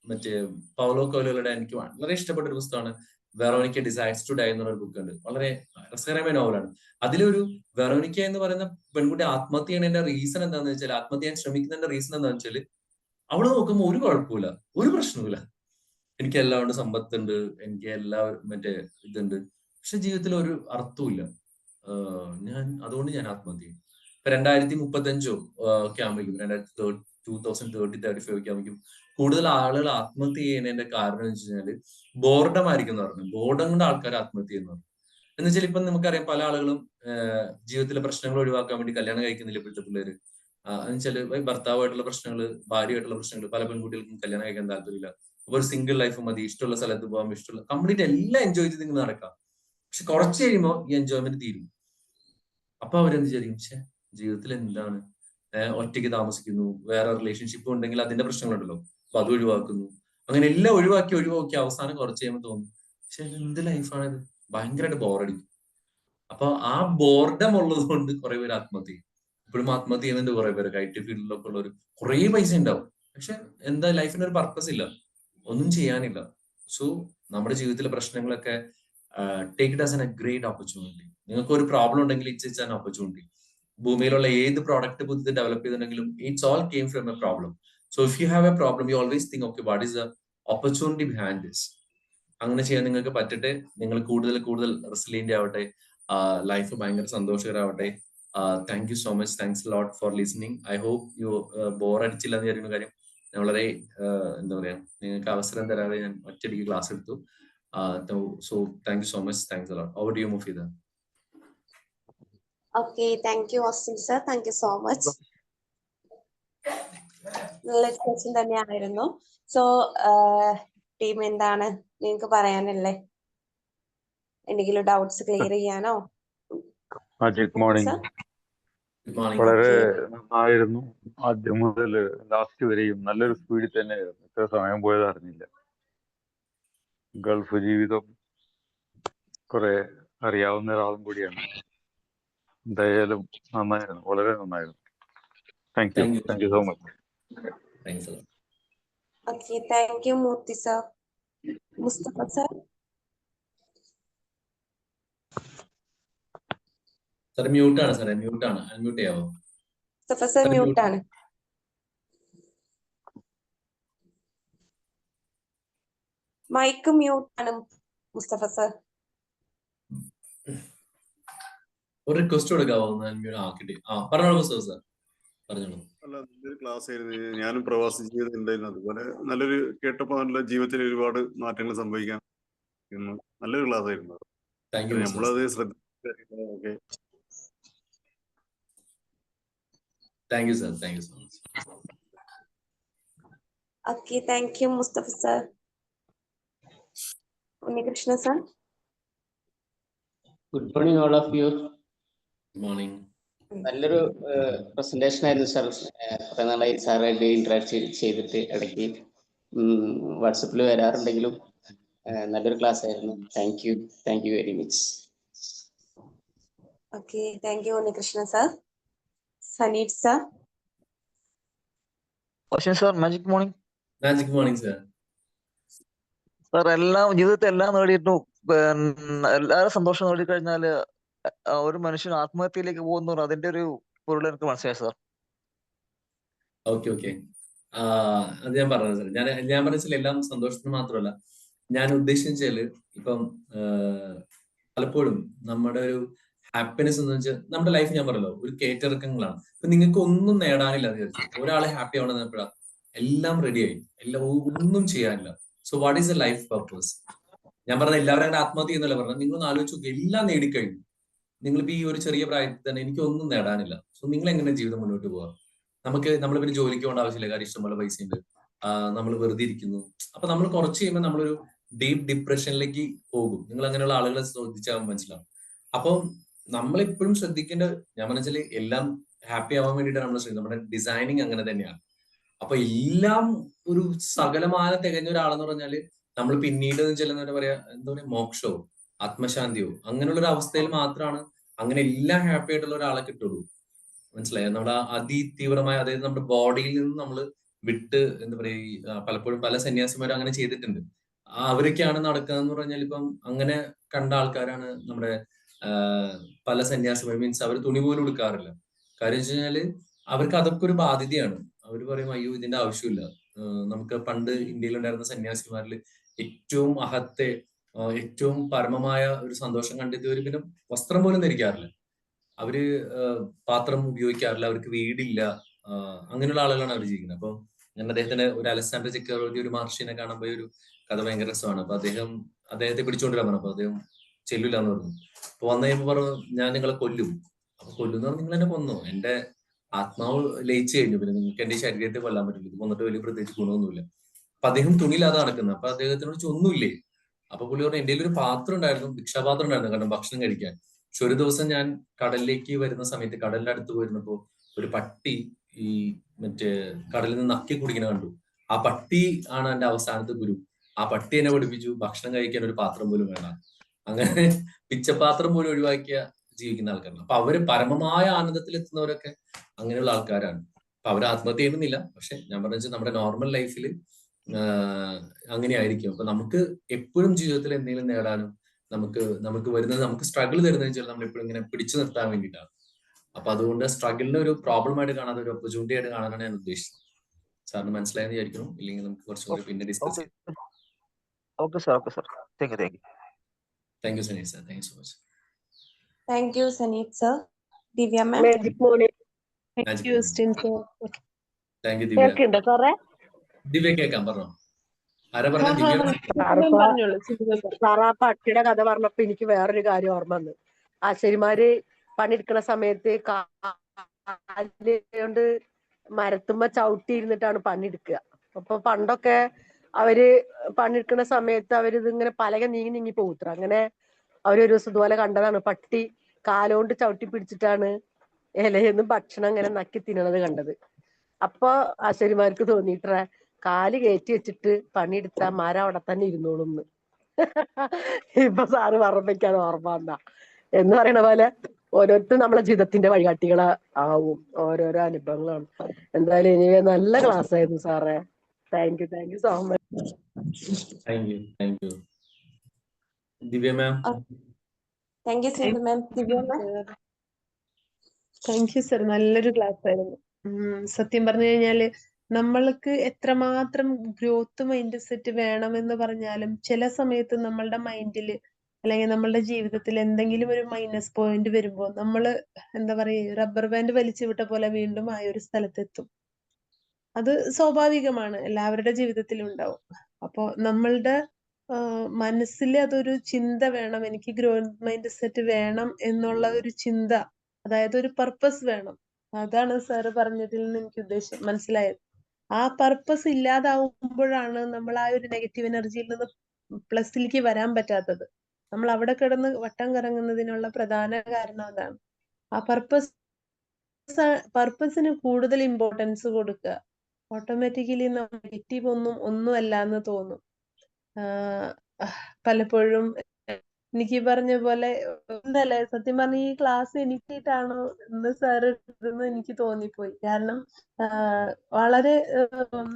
മറ്റേ പൗലോ കൊയ്ലോയുടെ എനിക്ക് വളരെ ഇഷ്ടപ്പെട്ട ഒരു പുസ്തകമാണ് വെറോണിക്ക ഡിസൈഡ്സ് ടു ഡൈ എന്നൊരു ബുക്ക് ഉണ്ട്. വളരെ രസകരമായ നോവലാണ്. അതിലൊരു വെറോണിക്ക എന്ന് പറയുന്ന പെൺകുട്ടി ആത്മഹത്യ ചെയ്യുന്നതിന്റെ റീസൺ എന്താണെന്ന് വെച്ചാൽ, ആത്മഹത്യ ചെയ്യാൻ ശ്രമിക്കുന്നതിന്റെ റീസൺ എന്താണെന്ന് വെച്ചാൽ, അവള് നോക്കുമ്പോൾ ഒരു കുഴപ്പമില്ല, ഒരു പ്രശ്നവുമില്ല. എനിക്ക് എല്ലാം കൊണ്ട് സമ്പത്തുണ്ട്, എനിക്ക് മറ്റേ ഇതുണ്ട്, പക്ഷെ ജീവിതത്തിൽ ഒരു അർത്ഥവുമില്ല. അതുകൊണ്ട് ഞാൻ ആത്മഹത്യ ചെയ്യും. ഇപ്പൊ 2035 ഒക്കെ ആകുമ്പോഴേക്കും 2030-35 ഒക്കെ ആകുമ്പോഴേക്കും കൂടുതൽ ആളുകൾ ആത്മഹത്യ ചെയ്യുന്നതിന്റെ കാരണം എന്ന് വെച്ച് കഴിഞ്ഞാല് ബോർഡം ആയിരിക്കും എന്ന് പറഞ്ഞു. ബോർഡം കൊണ്ട് ആൾക്കാർ ആത്മഹത്യ ചെയ്യുന്നത് എന്ന് വെച്ചാൽ, ഇപ്പം നമുക്കറിയാം പല ആളുകളും ജീവിതത്തിലെ പ്രശ്നങ്ങൾ ഒഴിവാക്കാൻ വേണ്ടി കല്യാണം കഴിക്കുന്നില്ല ഇപ്പോഴത്തെ പിള്ളേര്. എന്ന് വെച്ചാല് ഭർത്താവായിട്ടുള്ള പ്രശ്നങ്ങൾ, ഭാര്യയായിട്ടുള്ള പ്രശ്നങ്ങൾ, പല പെൺകുട്ടികൾക്കും കല്യാണം കഴിക്കാൻ താല്പര്യമില്ല. അപ്പൊ ഒരു സിംഗിൾ ലൈഫ് മതി, ഇഷ്ടമുള്ള സ്ഥലത്ത് പോകാം, ഇഷ്ടമുള്ള കംപ്ലീറ്റ് എല്ലാം എൻജോയ് ചെയ്ത് നിങ്ങൾ നടക്കാം. പക്ഷെ കുറച്ച് കഴിയുമ്പോൾ ഈ എൻജോയ്മെന്റ് തീരും. അപ്പൊ അവരെന്ത് വിചാരിക്കും, പക്ഷെ ജീവിതത്തിൽ എന്താണ്, ഒറ്റയ്ക്ക് താമസിക്കുന്നു, വേറെ റിലേഷൻഷിപ്പ് ഉണ്ടെങ്കിൽ അതിന്റെ പ്രശ്നങ്ങളുണ്ടല്ലോ, അപ്പൊ അത് ഒഴിവാക്കുന്നു. അങ്ങനെ എല്ലാം ഒഴിവാക്കി അവസാനം കുറച്ച് കഴിയുമ്പോൾ തോന്നും, പക്ഷെ എന്ത് ലൈഫാണിത്, ഭയങ്കരമായിട്ട് ബോറടിക്കും. അപ്പൊ ആ ബോർഡം ഉള്ളത് കൊണ്ട് കുറെ പേര് ആത്മഹത്യ ചെയ്യും. ഇപ്പോഴും ആത്മഹത്യ ചെയ്യുന്നുണ്ട് കുറെ പേര്. IT ഫീൽഡിലൊക്കെ ഉള്ളവർ കുറെ പൈസ ഉണ്ടാവും, പക്ഷെ എന്താ ലൈഫിന് ഒരു പർപ്പസ് ഇല്ല, ഒന്നും ചെയ്യാനില്ല. സോ നമ്മുടെ ജീവിതത്തിലെ പ്രശ്നങ്ങളൊക്കെ take it as A great opportunity. നിങ്ങൾക്ക് ഒരു പ്രോബ്ലം ഉണ്ടെങ്കിൽ ഇറ്റ്സ് ആൻ ഓപ്പർച്യൂണിറ്റി. ഭൂമിയിലുള്ള ഏത് പ്രോഡക്റ്റ് പുതിയത് ഡെവലപ്പ് ചെയ്തിട്ടുണ്ടെങ്കിലും it's all came from A problem. So if you have A problem, you always think okay what is the opportunity behind this. അങ്ങനെ ചെയ്യാൻ നിങ്ങൾക്ക് പറ്റട്ടെ. നിങ്ങൾ കൂടുതൽ റെസിലിയന്റ് ആവട്ടെ. ലൈഫ് ഭയങ്കര സന്തോഷകരമാവട്ടെ. Thank you so much. Thanks lot for listening. I hope you bore അടിച്ചില്ല എന്ന് വിചാരിക്കുന്ന കാര്യം ഞാൻ വളരെ എന്താ പറയാ, നിങ്ങൾക്ക് അവസരം തരാതെ ഞാൻ ഒറ്റയടിക്ക് ക്ലാസ് എടുത്തു. So thank you so much. Thanks a lot. Over to you, Mufida. Okay, thank you, Austin sir. Thank you so much. നല്ല സെഷൻ തന്നെയായിരുന്നു. സോ ടീം എന്താണ് നിങ്ങൾക്ക് പറയാനല്ലേ? എന്തെങ്കിലും ഡൗട്ട്സ് ക്ലിയർ ചെയ്യാനോ? Good morning. Good morning. വളരെ നന്നായിരുന്നു. ആദ്യം മുതൽ ലാസ്റ്റ് വരെയും നല്ലൊരു സ്പീഡിൽ തന്നെയായിരുന്നു. ഇത്ര സമയം പോയത് അറിഞ്ഞില്ല. ഗൾഫ് ജീവിതം കുറെ അറിയാവുന്ന ഒരാളും കൂടിയാണ്. എന്തായാലും നന്നായിരുന്നു, വളരെ നന്നായിരുന്നു. Thank you so much. Thanks a lot. Okay, thank you, Murthy sir. Mustafa sir. Sir mute ആണ് സാറേ, മ്യൂട്ട് ആണ്. അൺമ്യൂട്ട് ചെയ്യാവോ? Mustafa sir മ്യൂട്ട് ആണ്. മൈക്ക് മ്യൂട്ട് ആണ് മുസ്തഫ സർ. ഒരു റിക്വസ്റ്റ് കൊടുക്കാവോ? അൺമ്യൂട്ട് ആക്കിട്ട്. പറഞ്ഞോളൂ മുസ്തഫ സാർ, പറഞ്ഞോളൂ. അല്ല, നല്ലൊരു ക്ലാസ് ആയിരുന്നു. ഞാനും പ്രവാസി ജീവിതം ഉണ്ടായിരുന്നു. അതുപോലെ നല്ലൊരു കേട്ടപ്പോൾ നല്ല ജീവിതത്തിൽ ഒരുപാട് മാറ്റങ്ങൾ സംഭവിക്കാൻ നല്ലൊരു ക്ലാസ് ആയിരുന്നു. Thank you. നമ്മളത് ശ്രദ്ധിക്കുക. Thank you sir, thank you so much. Okay, thank you, Mustafa sir. Unikrishna sir. Good morning all of you. Good morning. നല്ലൊരു പ്രസന്റേഷൻ ആയിരുന്നു സാർ. കുറെ നാളായി സാറായിട്ട് ഇന്ററാക്ട് ചെയ്തിട്ട് ഇടയ്ക്ക് വാട്സപ്പിൽ വരാറുണ്ടെങ്കിലും നല്ലൊരു ക്ലാസ് ആയിരുന്നു. Thank you very much. Okay, thank you, Unikrishna sir. Sanit sir. Sir magic morning. Magic morning sir. Sir എല്ലാം ജീവിതത്തിൽ എല്ലാം നേടിയിട്ടും എല്ലാവരും സന്തോഷം നേടിക്കഴിഞ്ഞാല് ഒരു മനുഷ്യൻ ആത്മഹത്യയിലേക്ക് പോകുന്നു, അതിന്റെ ഒരു പൊരുൾ എനിക്ക് മനസ്സിലായി സാർ. ഓക്കെ ഓക്കെ, അത് ഞാൻ പറഞ്ഞത് സാർ. ഞാൻ പറഞ്ഞാൽ എല്ലാം സന്തോഷത്തിന് മാത്രമല്ല, ഞാൻ ഉദ്ദേശിച്ചാല് ഇപ്പം പലപ്പോഴും നമ്മുടെ ഒരു ഹാപ്പിനെസ് എന്ന് വെച്ചാൽ നമ്മുടെ ലൈഫ് ഞാൻ പറഞ്ഞല്ലോ ഒരു കയറ്റിറക്കങ്ങളാണ്. ഇപ്പൊ നിങ്ങൾക്ക് ഒന്നും നേടാനില്ല എന്ന് വിചാരിച്ചു, ഒരാളെ ഹാപ്പി ആവണമെന്ന് എപ്പോഴാ എല്ലാം റെഡിയായി, എല്ലാം ഒന്നും ചെയ്യാനില്ല. So what is A life purpose? ഞാൻ പറഞ്ഞത് എല്ലാവരും ആത്മഹത്യ ചെയ്യുന്നല്ല പറഞ്ഞത്. നിങ്ങളൊന്ന് ആലോചിച്ച് നോക്കി, എല്ലാം നേടിക്കഴിഞ്ഞു. നിങ്ങളിപ്പോ ഈ ഒരു ചെറിയ പ്രായത്തിൽ തന്നെ എനിക്കൊന്നും നേടാനില്ല. സോ നിങ്ങൾ എങ്ങനെ ജീവിതം മുന്നോട്ട് പോവാ? നമ്മൾ പിന്നെ ജോലിക്ക് പോകേണ്ട ആവശ്യമില്ല, കാര്യം ഇഷ്ടംപോലെ പൈസ ഉണ്ട്. നമ്മൾ വെറുതെ ഇരിക്കുന്നു. അപ്പൊ നമ്മൾ കുറച്ച് കഴിയുമ്പോൾ നമ്മളൊരു ഡീപ്പ് ഡിപ്രഷനിലേക്ക് പോകും. നിങ്ങൾ അങ്ങനെയുള്ള ആളുകളെ ശ്രദ്ധിച്ചാൽ മനസ്സിലാവും. അപ്പം നമ്മളെപ്പോഴും ശ്രദ്ധിക്കേണ്ട, ഞാൻ മനസ്സിൽ എല്ലാം ഹാപ്പി ആവാൻ വേണ്ടിയിട്ടാണ് നമ്മൾ ശ്രദ്ധിക്കുന്നത്. നമ്മുടെ ഡിസൈനിങ് അങ്ങനെ തന്നെയാണ്. അപ്പൊ എല്ലാം ഒരു സകലമായ തികഞ്ഞ ഒരാളെന്ന് പറഞ്ഞാല് നമ്മൾ പിന്നീട് ചെല്ലുന്ന പറയാ എന്താ പറയാ മോക്ഷോ ആത്മശാന്തിയോ അങ്ങനെയുള്ള ഒരു അവസ്ഥയിൽ മാത്രമാണ് അങ്ങനെ എല്ലാം ഹാപ്പി ആയിട്ടുള്ള ഒരാളെ കിട്ടുള്ളൂ. മനസ്സിലായോ? നമ്മുടെ അതിതീവ്രമായ, അതായത് നമ്മുടെ ബോഡിയിൽ നിന്ന് നമ്മൾ വിട്ട് എന്താ പറയാ, പലപ്പോഴും പല സന്യാസിമാരും അങ്ങനെ ചെയ്തിട്ടുണ്ട്. അവരൊക്കെയാണ് നടക്കുന്നതെന്ന് പറഞ്ഞാൽ ഇപ്പം അങ്ങനെ കണ്ട ആൾക്കാരാണ് നമ്മുടെ പല സന്യാസിമാർ. മീൻസ് അവർ തുണി പോലും എടുക്കാറില്ല. കാര്യം വെച്ച് കഴിഞ്ഞാല് അവർക്ക് അതൊക്കെ ഒരു ബാധ്യതയാണ്. അവർ പറയും അയ്യോ ഇതിന്റെ ആവശ്യമില്ല. നമുക്ക് പണ്ട് ഇന്ത്യയിലുണ്ടായിരുന്ന സന്യാസിമാരിൽ ഏറ്റവും അഹത്തെ ഏറ്റവും പരമമായ ഒരു സന്തോഷം കണ്ടെത്തിയവർ പിന്നെ വസ്ത്രം പോലും ധരിക്കാറില്ല. അവര് പാത്രം ഉപയോഗിക്കാറില്ല, അവർക്ക് വീടില്ല, അങ്ങനെയുള്ള ആളുകളാണ് അവർ ജീവിക്കുന്നത്. അപ്പൊ ഞാൻ അദ്ദേഹത്തിന് ഒരു അലക്സാണ്ടർ ചക്രവർത്തി ഒരു മഹർഷിനെ കാണാൻ പോയ ഒരു കഥ ഭയങ്കര രസമാണ്. അപ്പൊ അദ്ദേഹത്തെ പിടിച്ചോണ്ടിരാൻ പറഞ്ഞു. അപ്പൊ അദ്ദേഹം ചെല്ലില്ല എന്ന് പറഞ്ഞു. അപ്പൊ വന്നു കഴിയുമ്പോൾ പറഞ്ഞു ഞാൻ നിങ്ങളെ കൊല്ലും. അപ്പൊ കൊല്ലുന്ന പറഞ്ഞാൽ നിങ്ങൾ എന്നെ കൊന്നോ? എന്റെ ആത്മാവ് ലയിച്ചു കഴിഞ്ഞു, പിന്നെ നിങ്ങൾക്ക് എന്റെ ശരീരത്തെ കൊല്ലാൻ പറ്റില്ല, ഇത് കൊന്നിട്ട് വലിയ പ്രത്യേകിച്ച് ഗുണമൊന്നുമില്ല. അപ്പൊ അദ്ദേഹം തുണിയില്ലാതെ നടക്കുന്നത്. അപ്പൊ അദ്ദേഹത്തിനോട് ഒന്നുമില്ലേ? അപ്പൊ പുള്ളി പറഞ്ഞു എന്റെ ഒരു പാത്രം ഉണ്ടായിരുന്നു, ഭിക്ഷാപാത്രം ഉണ്ടായിരുന്നു, കാരണം ഭക്ഷണം കഴിക്കാൻ. പക്ഷെ ഒരു ദിവസം ഞാൻ കടലിലേക്ക് വരുന്ന സമയത്ത്, കടലിന്റെ അടുത്ത് പോയിരുന്നപ്പോ ഒരു പട്ടി ഈ മറ്റേ കടലിൽ നിന്ന് നക്കി കുടിക്കുന്ന കണ്ടു. ആ പട്ടി ആണ് എന്റെ അവസാനത്തെ ഗുരു. ആ പട്ടി എന്നെ പഠിപ്പിച്ചു ഭക്ഷണം കഴിക്കാൻ ഒരു പാത്രം പോലും വേണം. അങ്ങനെ പിച്ചപാത്രം പോലും ഒഴിവാക്കിയ ജീവിക്കുന്ന ആൾക്കാരാണ്. അപ്പൊ അവര് പരമമായ ആനന്ദത്തിൽ എത്തുന്നവരൊക്കെ അങ്ങനെയുള്ള ആൾക്കാരാണ്. അപ്പൊ അവർ ആത്മഹത്യ ചെയ്യുന്നില്ല. പക്ഷെ ഞാൻ പറഞ്ഞ നമ്മുടെ നോർമൽ ലൈഫിൽ അങ്ങനെയായിരിക്കും. അപ്പൊ നമുക്ക് എപ്പോഴും ജീവിതത്തിൽ എന്തെങ്കിലും നേടാനും നമുക്ക് വരുന്നത്, നമുക്ക് സ്ട്രഗിൾ തരുന്നതെന്ന് വെച്ചാൽ നമ്മൾ എപ്പോഴും ഇങ്ങനെ പിടിച്ചു നിർത്താൻ വേണ്ടിയിട്ടാണ്. അപ്പൊ അതുകൊണ്ട് സ്ട്രഗിളിനെ ഒരു പ്രോബ്ലം ആയിട്ട് കാണാതെ ഒരു ഓപ്പർച്യൂണിറ്റി ആയിട്ട് കാണാനാണ് ഞാൻ ഉദ്ദേശിച്ചത്. സാറിന് മനസ്സിലായെന്ന് വിചാരിക്കുന്നു. ഇല്ലെങ്കിൽ നമുക്ക് കുറച്ചും കൂടി പിന്നെ ഡിസ്കസ് ചെയ്യാം. Okay sir, okay sir. Thank you. Thank you Saneeth sir, thank you so much. Thank you Saneeth sir. Divya ma'am. Magic morning. Magic thank you morning. സ്റ്റിൻ സർ. Thank you Divya. കേൾക്കുന്നുണ്ടോ സാറേ? ദിവ്യ കേൾക്കാം, പറഞ്ഞോ. ആരാ പറഞ്ഞ? ദിവ്യ പറഞ്ഞോളൂ. സാറ് ആ പട്ടിയുടെ കഥ പറഞ്ഞപ്പോ എനിക്ക് വേറൊരു കാര്യം ഓർമ്മ വന്നു. ആശാരിമാര് പണിയെടുക്കുന്ന സമയത്ത് കാല് കൊണ്ട് മരത്തുമ്പോ ചവിട്ടി ഇരുന്നിട്ടാണ് പണിയെടുക്കുക. അപ്പൊ പണ്ടൊക്കെ അവര് പണിയെടുക്കുന്ന സമയത്ത് അവരിതിങ്ങനെ പലക നീങ്ങി നീങ്ങി പോവുത്ര. അങ്ങനെ അവരൊരു ദിവസം ഇതുപോലെ കണ്ടതാണ്, പട്ടി കാലുകൊണ്ട് ചവിട്ടി പിടിച്ചിട്ടാണ് ഇലയെന്ന് ഭക്ഷണം ഇങ്ങനെ നക്കി തിന്നണത് കണ്ടത്. അപ്പൊ ആശാരിമാർക്ക് തോന്നിയിട്ട കാല് കയറ്റി വെച്ചിട്ട് പണിയെടുത്താ മരം അവിടെ തന്നെ ഇരുന്നോളുന്ന്. ഇപ്പൊ സാറ് പറഞ്ഞേക്കാണ് ഓർമ്മ വന്ന. എന്ന് പറയണ പോലെ ഓരോരുത്തരും നമ്മളെ ജീവിതത്തിന്റെ വഴികാട്ടികളെ ആവും, ഓരോരോ അനുഭവങ്ങളാണ്. എന്തായാലും ഇനി നല്ല ക്ലാസ് ആയിരുന്നു സാറേ. Thank you so much. Thank you Divya ma'am. Thank U Sindhu ma'am. Divya ma'am. Thank you sir, നല്ലൊരു ക്ലാസ് ആയിരുന്നു. സത്യം പറഞ്ഞു കഴിഞ്ഞാല് നമ്മൾക്ക് എത്രമാത്രം ഗ്രോത്ത് മൈൻഡ് സെറ്റ് വേണമെന്ന് പറഞ്ഞാലും ചില സമയത്ത് നമ്മളുടെ മൈൻഡിൽ അല്ലെങ്കിൽ നമ്മളുടെ ജീവിതത്തിൽ എന്തെങ്കിലും ഒരു മൈനസ് പോയിന്റ് വരുമ്പോൾ നമ്മള് എന്താ പറയുക, റബ്ബർ ബാൻഡ് വലിച്ചു വിട്ട പോലെ വീണ്ടും ആ ഒരു സ്ഥലത്തെത്തും. അത് സ്വാഭാവികമാണ്, എല്ലാവരുടെ ജീവിതത്തിലും ഉണ്ടാവും. അപ്പോ നമ്മളുടെ മനസ്സിൽ അതൊരു ചിന്ത വേണം, എനിക്ക് ഗ്രോത്ത് മൈൻഡ് സെറ്റ് വേണം എന്നുള്ള ഒരു ചിന്ത, അതായത് ഒരു പർപ്പസ് വേണം. അതാണ് സാറ് പറഞ്ഞതിൽ നിന്ന് എനിക്ക് മനസ്സിലായത്. ആ പർപ്പസ് ഇല്ലാതാവുമ്പോഴാണ് നമ്മൾ ആ ഒരു നെഗറ്റീവ് എനർജിയിൽ നിന്ന് പ്ലസിലേക്ക് വരാൻ പറ്റാത്തത്. നമ്മൾ അവിടെ കിടന്ന് വട്ടം കറങ്ങുന്നതിനുള്ള പ്രധാന കാരണം അതാണ്. ആ പർപ്പസിന് കൂടുതൽ ഇമ്പോർട്ടൻസ് കൊടുക്കുക. ഓട്ടോമാറ്റിക്കലി നെഗറ്റീവ് ഒന്നുമല്ല എന്ന് തോന്നും. പലപ്പോഴും എനിക്ക് പറഞ്ഞ പോലെ എന്തല്ലേ, സത്യം പറഞ്ഞ ഈ ക്ലാസ് എനിക്കിട്ടാണോ എന്ന് സാറ് ഇതെന്ന് എനിക്ക് തോന്നിപ്പോയി. കാരണം വളരെ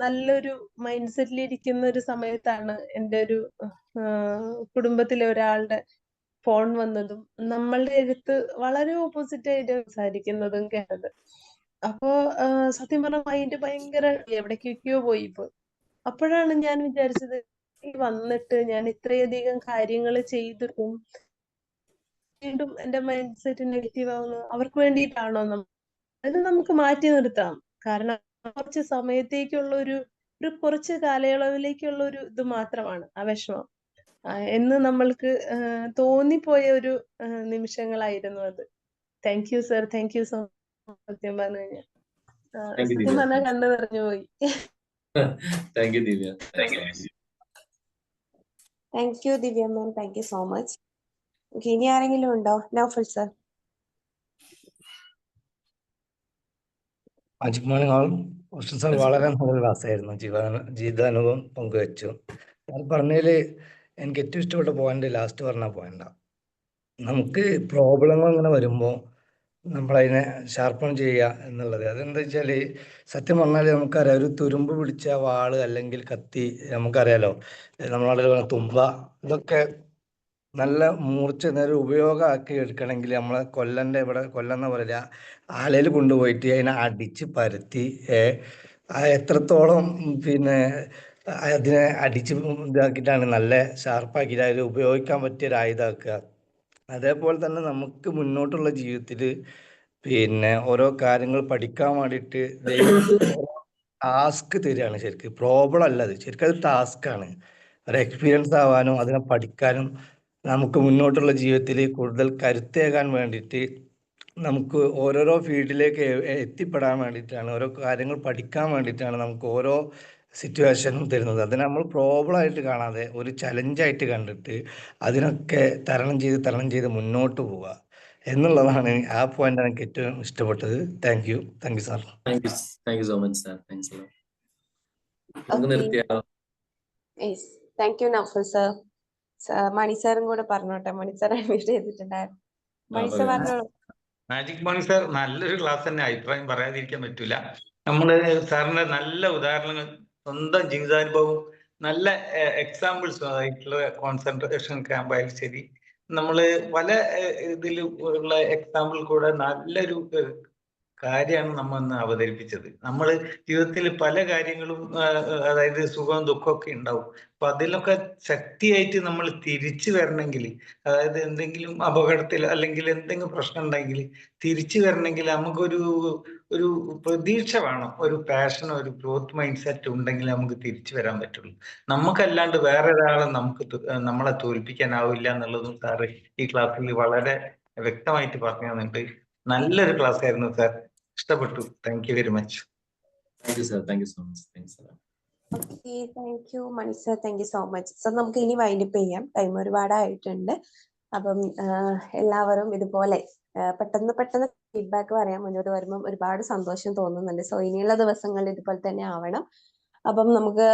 നല്ലൊരു മൈൻഡ് സെറ്റിൽ ഇരിക്കുന്ന ഒരു സമയത്താണ് എൻ്റെ ഒരു കുടുംബത്തിലെ ഒരാളുടെ ഫോൺ വന്നതും നമ്മളുടെ എഴുത്ത് വളരെ ഓപ്പോസിറ്റ് ആയിട്ട് സംസാരിക്കുന്നതും കേട്ടത്. അപ്പോ സത്യം പറഞ്ഞ മൈൻഡ് ഭയങ്കര എവിടേക്കൊക്കെയോ പോയി ഇപ്പൊ. അപ്പോഴാണ് ഞാൻ വിചാരിച്ചത്, വന്നിട്ട് ഞാൻ ഇത്രയധികം കാര്യങ്ങൾ ചെയ്തിട്ടും വീണ്ടും എന്റെ മൈൻഡ് സെറ്റ് നെഗറ്റീവ് ആവുന്നു. അവർക്ക് വേണ്ടിയിട്ടാണോ? അത് നമുക്ക് മാറ്റി നിർത്താം. കാരണം കുറച്ച് സമയത്തേക്കുള്ള ഒരു കുറച്ച് കാലയളവിലേക്കുള്ള ഒരു ഇത് മാത്രമാണ് ആ വിഷമം എന്ന് നമ്മൾക്ക് തോന്നിപ്പോയ ഒരു നിമിഷങ്ങളായിരുന്നു അത്. Thank you sir, thank you so much. സത്യം പറഞ്ഞു കഴിഞ്ഞാൽ സത്യം പറഞ്ഞാൽ കണ്ണു നിറഞ്ഞു പോയി. Thank you Divya. Thank you Divya ma'am. Thank you so much. ഇനി ആരെങ്കിലും ഉണ്ടോ? Naufal sir. Magic morning all. Sir വളരെ നല്ല ക്ലാസ് ആയിരുന്നു. ജീവിതാനുഭവം പങ്കുവച്ചു. സാർ പറഞ്ഞതിൽ എനിക്ക് ഏറ്റവും ഇഷ്ടപ്പെട്ട പോയിന്റ് ലാസ്റ്റ് പറഞ്ഞ പോയിന്റാണ്. നമുക്ക് പ്രോബ്ലങ്ങൾ ഇങ്ങനെ വരുമ്പോൾ നമ്മളതിനെ ഷാർപ്പൺ ചെയ്യുക എന്നുള്ളത്. അതെന്താ വെച്ചാൽ സത്യം പറഞ്ഞാൽ നമുക്കറിയാം, ഒരു തുരുമ്പ് പിടിച്ച വാള് അല്ലെങ്കിൽ കത്തി നമുക്കറിയാലോ, നമ്മളവിടെ തുമ്പ, ഇതൊക്കെ നല്ല മൂർച്ച നേരം ഉപയോഗമാക്കി എടുക്കണമെങ്കിൽ നമ്മളെ കൊല്ലന്ന പോലെ ആലയിൽ കൊണ്ടുപോയിട്ട് അതിനെ അടിച്ച് പരത്തി എത്രത്തോളം അതിനെ അടിച്ച് ഇതാക്കിയിട്ടാണ് നല്ല ഷാർപ്പാക്കിയിട്ട് അതിൽ ഉപയോഗിക്കാൻ പറ്റിയ ഒരു ആയുധമാക്കുക. അതേപോലെ തന്നെ നമുക്ക് മുന്നോട്ടുള്ള ജീവിതത്തിൽ ഓരോ കാര്യങ്ങൾ പഠിക്കാൻ വേണ്ടിയിട്ട് ടാസ്ക് തരികയാണ്. ശരിക്കും പ്രോബ്ലം അല്ല അത്, ശരിക്കും അത് ടാസ്ക്കാണ്. ഒരു എക്സ്പീരിയൻസ് ആവാനും അതിനെ പഠിക്കാനും നമുക്ക് മുന്നോട്ടുള്ള ജീവിതത്തിൽ കൂടുതൽ കരുത്തേകാൻ വേണ്ടിയിട്ട് നമുക്ക് ഓരോരോ ഫീൽഡിലേക്ക് എത്തിപ്പെടാൻ വേണ്ടിയിട്ടാണ്, ഓരോ കാര്യങ്ങൾ പഠിക്കാൻ വേണ്ടിയിട്ടാണ് നമുക്ക് ഓരോ സിറ്റുവേഷനും തരുന്നത്. അതിനെ നമ്മൾ പ്രോബ്ലമായിട്ട് കാണാതെ ഒരു ചലഞ്ചായിട്ട് കണ്ടിട്ട് അതിനൊക്കെ തരണം ചെയ്ത് മുന്നോട്ട് പോവുക എന്നുള്ളതാണ്. ആ പോയിന്റാണ് എനിക്ക് ഏറ്റവും ഇഷ്ടപ്പെട്ടത്. Thank you sir. Thank you so much sir. Thanks. നിർത്തിയാലോ? Thank you Noufal sir. Mani സാറും കൂടെ പറഞ്ഞോട്ടെ. മണി സാർ അഡ്മിറ്റ് ചെയ്തിട്ടുണ്ടായിരുന്നു. മണി സാർ പറഞ്ഞോളൂ. മാജിക് മോർണിംഗ് സാർ നല്ലൊരു ക്ലാസ് തന്നെ, അഭിപ്രായം പറയാതിരിക്കാൻ പറ്റൂല. നമ്മള് സാറിന്റെ നല്ല ഉദാഹരണങ്ങൾ, സ്വന്തം ജീവിതാനുഭവം, നല്ല എക്സാമ്പിൾസ് ആയിട്ടുള്ള കോൺസെൻട്രേഷൻ ക്യാമ്പായാലും ശരി, നമ്മള് പല ഇതിൽ ഉള്ള എക്സാമ്പിൾ കൂടെ നല്ലൊരു കാര്യമാണ് നമ്മൾ ഇന്ന് അവതരിപ്പിച്ചത്. നമ്മൾ ജീവിതത്തിൽ പല കാര്യങ്ങളും അതായത് സുഖവും ദുഃഖമൊക്കെ ഉണ്ടാവും. അപ്പൊ അതിലൊക്കെ ശക്തിയായിട്ട് നമ്മൾ തിരിച്ചു വരണമെങ്കിൽ, അതായത് എന്തെങ്കിലും അപകടത്തിൽ അല്ലെങ്കിൽ എന്തെങ്കിലും പ്രശ്നം ഉണ്ടെങ്കിൽ തിരിച്ചു വരണമെങ്കിൽ നമുക്കൊരു ഒരു പ്രതീക്ഷ വേണം, ഒരു പാഷൻ, ഒരു ഗ്രോത്ത് മൈൻഡ് സെറ്റ് ഉണ്ടെങ്കിൽ നമുക്ക് തിരിച്ചു വരാൻ പറ്റുള്ളൂ. നമുക്കല്ലാണ്ട് വേറെ ഒരാളെ നമ്മളെ തോൽപ്പിക്കാനാവില്ല എന്നുള്ളതും സാറ് ഈ ക്ലാസ്സിൽ വളരെ വ്യക്തമായിട്ട് പറഞ്ഞു തന്നിട്ട് നല്ലൊരു ക്ലാസ് ആയിരുന്നു സാർ. ഇഷ്ടപ്പെട്ടു. Thank you very much. Thank you sir, thank you so much. Thanks sir. Okay, thank you Mani sir, thank you so much. Sir നമുക്ക് ഇനി വൈൻഡപ്പ് ചെയ്യാം, ടൈം ഒരുപാടായിട്ടുണ്ട്. അപ്പം എല്ലാവരും ഇതുപോലെ പെട്ടെന്ന് ഫീഡ്ബാക്ക് പറയാൻ മുന്നോട്ട് വരുമ്പം ഒരുപാട് സന്തോഷം തോന്നുന്നുണ്ട്. സോ ഇനിയുള്ള ദിവസങ്ങളിൽ ഇതുപോലെ തന്നെ ആവണം. അപ്പം നമുക്ക്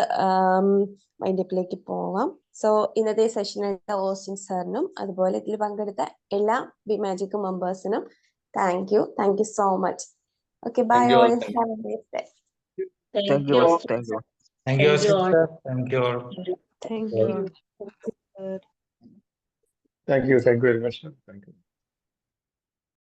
വൈൻഡപ്പിലേക്ക് പോവാം. സോ ഇന്നത്തെ സെഷനിൽ ഓസ്റ്റിൻ സാറിനും അതുപോലെ ഇതിൽ പങ്കെടുത്ത എല്ലാ ബി മാജിക് മെമ്പേഴ്സിനും thank you so much. Okay, bye all. Have a nice day. Thank you. Thank you. Thank you, sir. Thank you all. Thank you. Thank you very much. Thank you.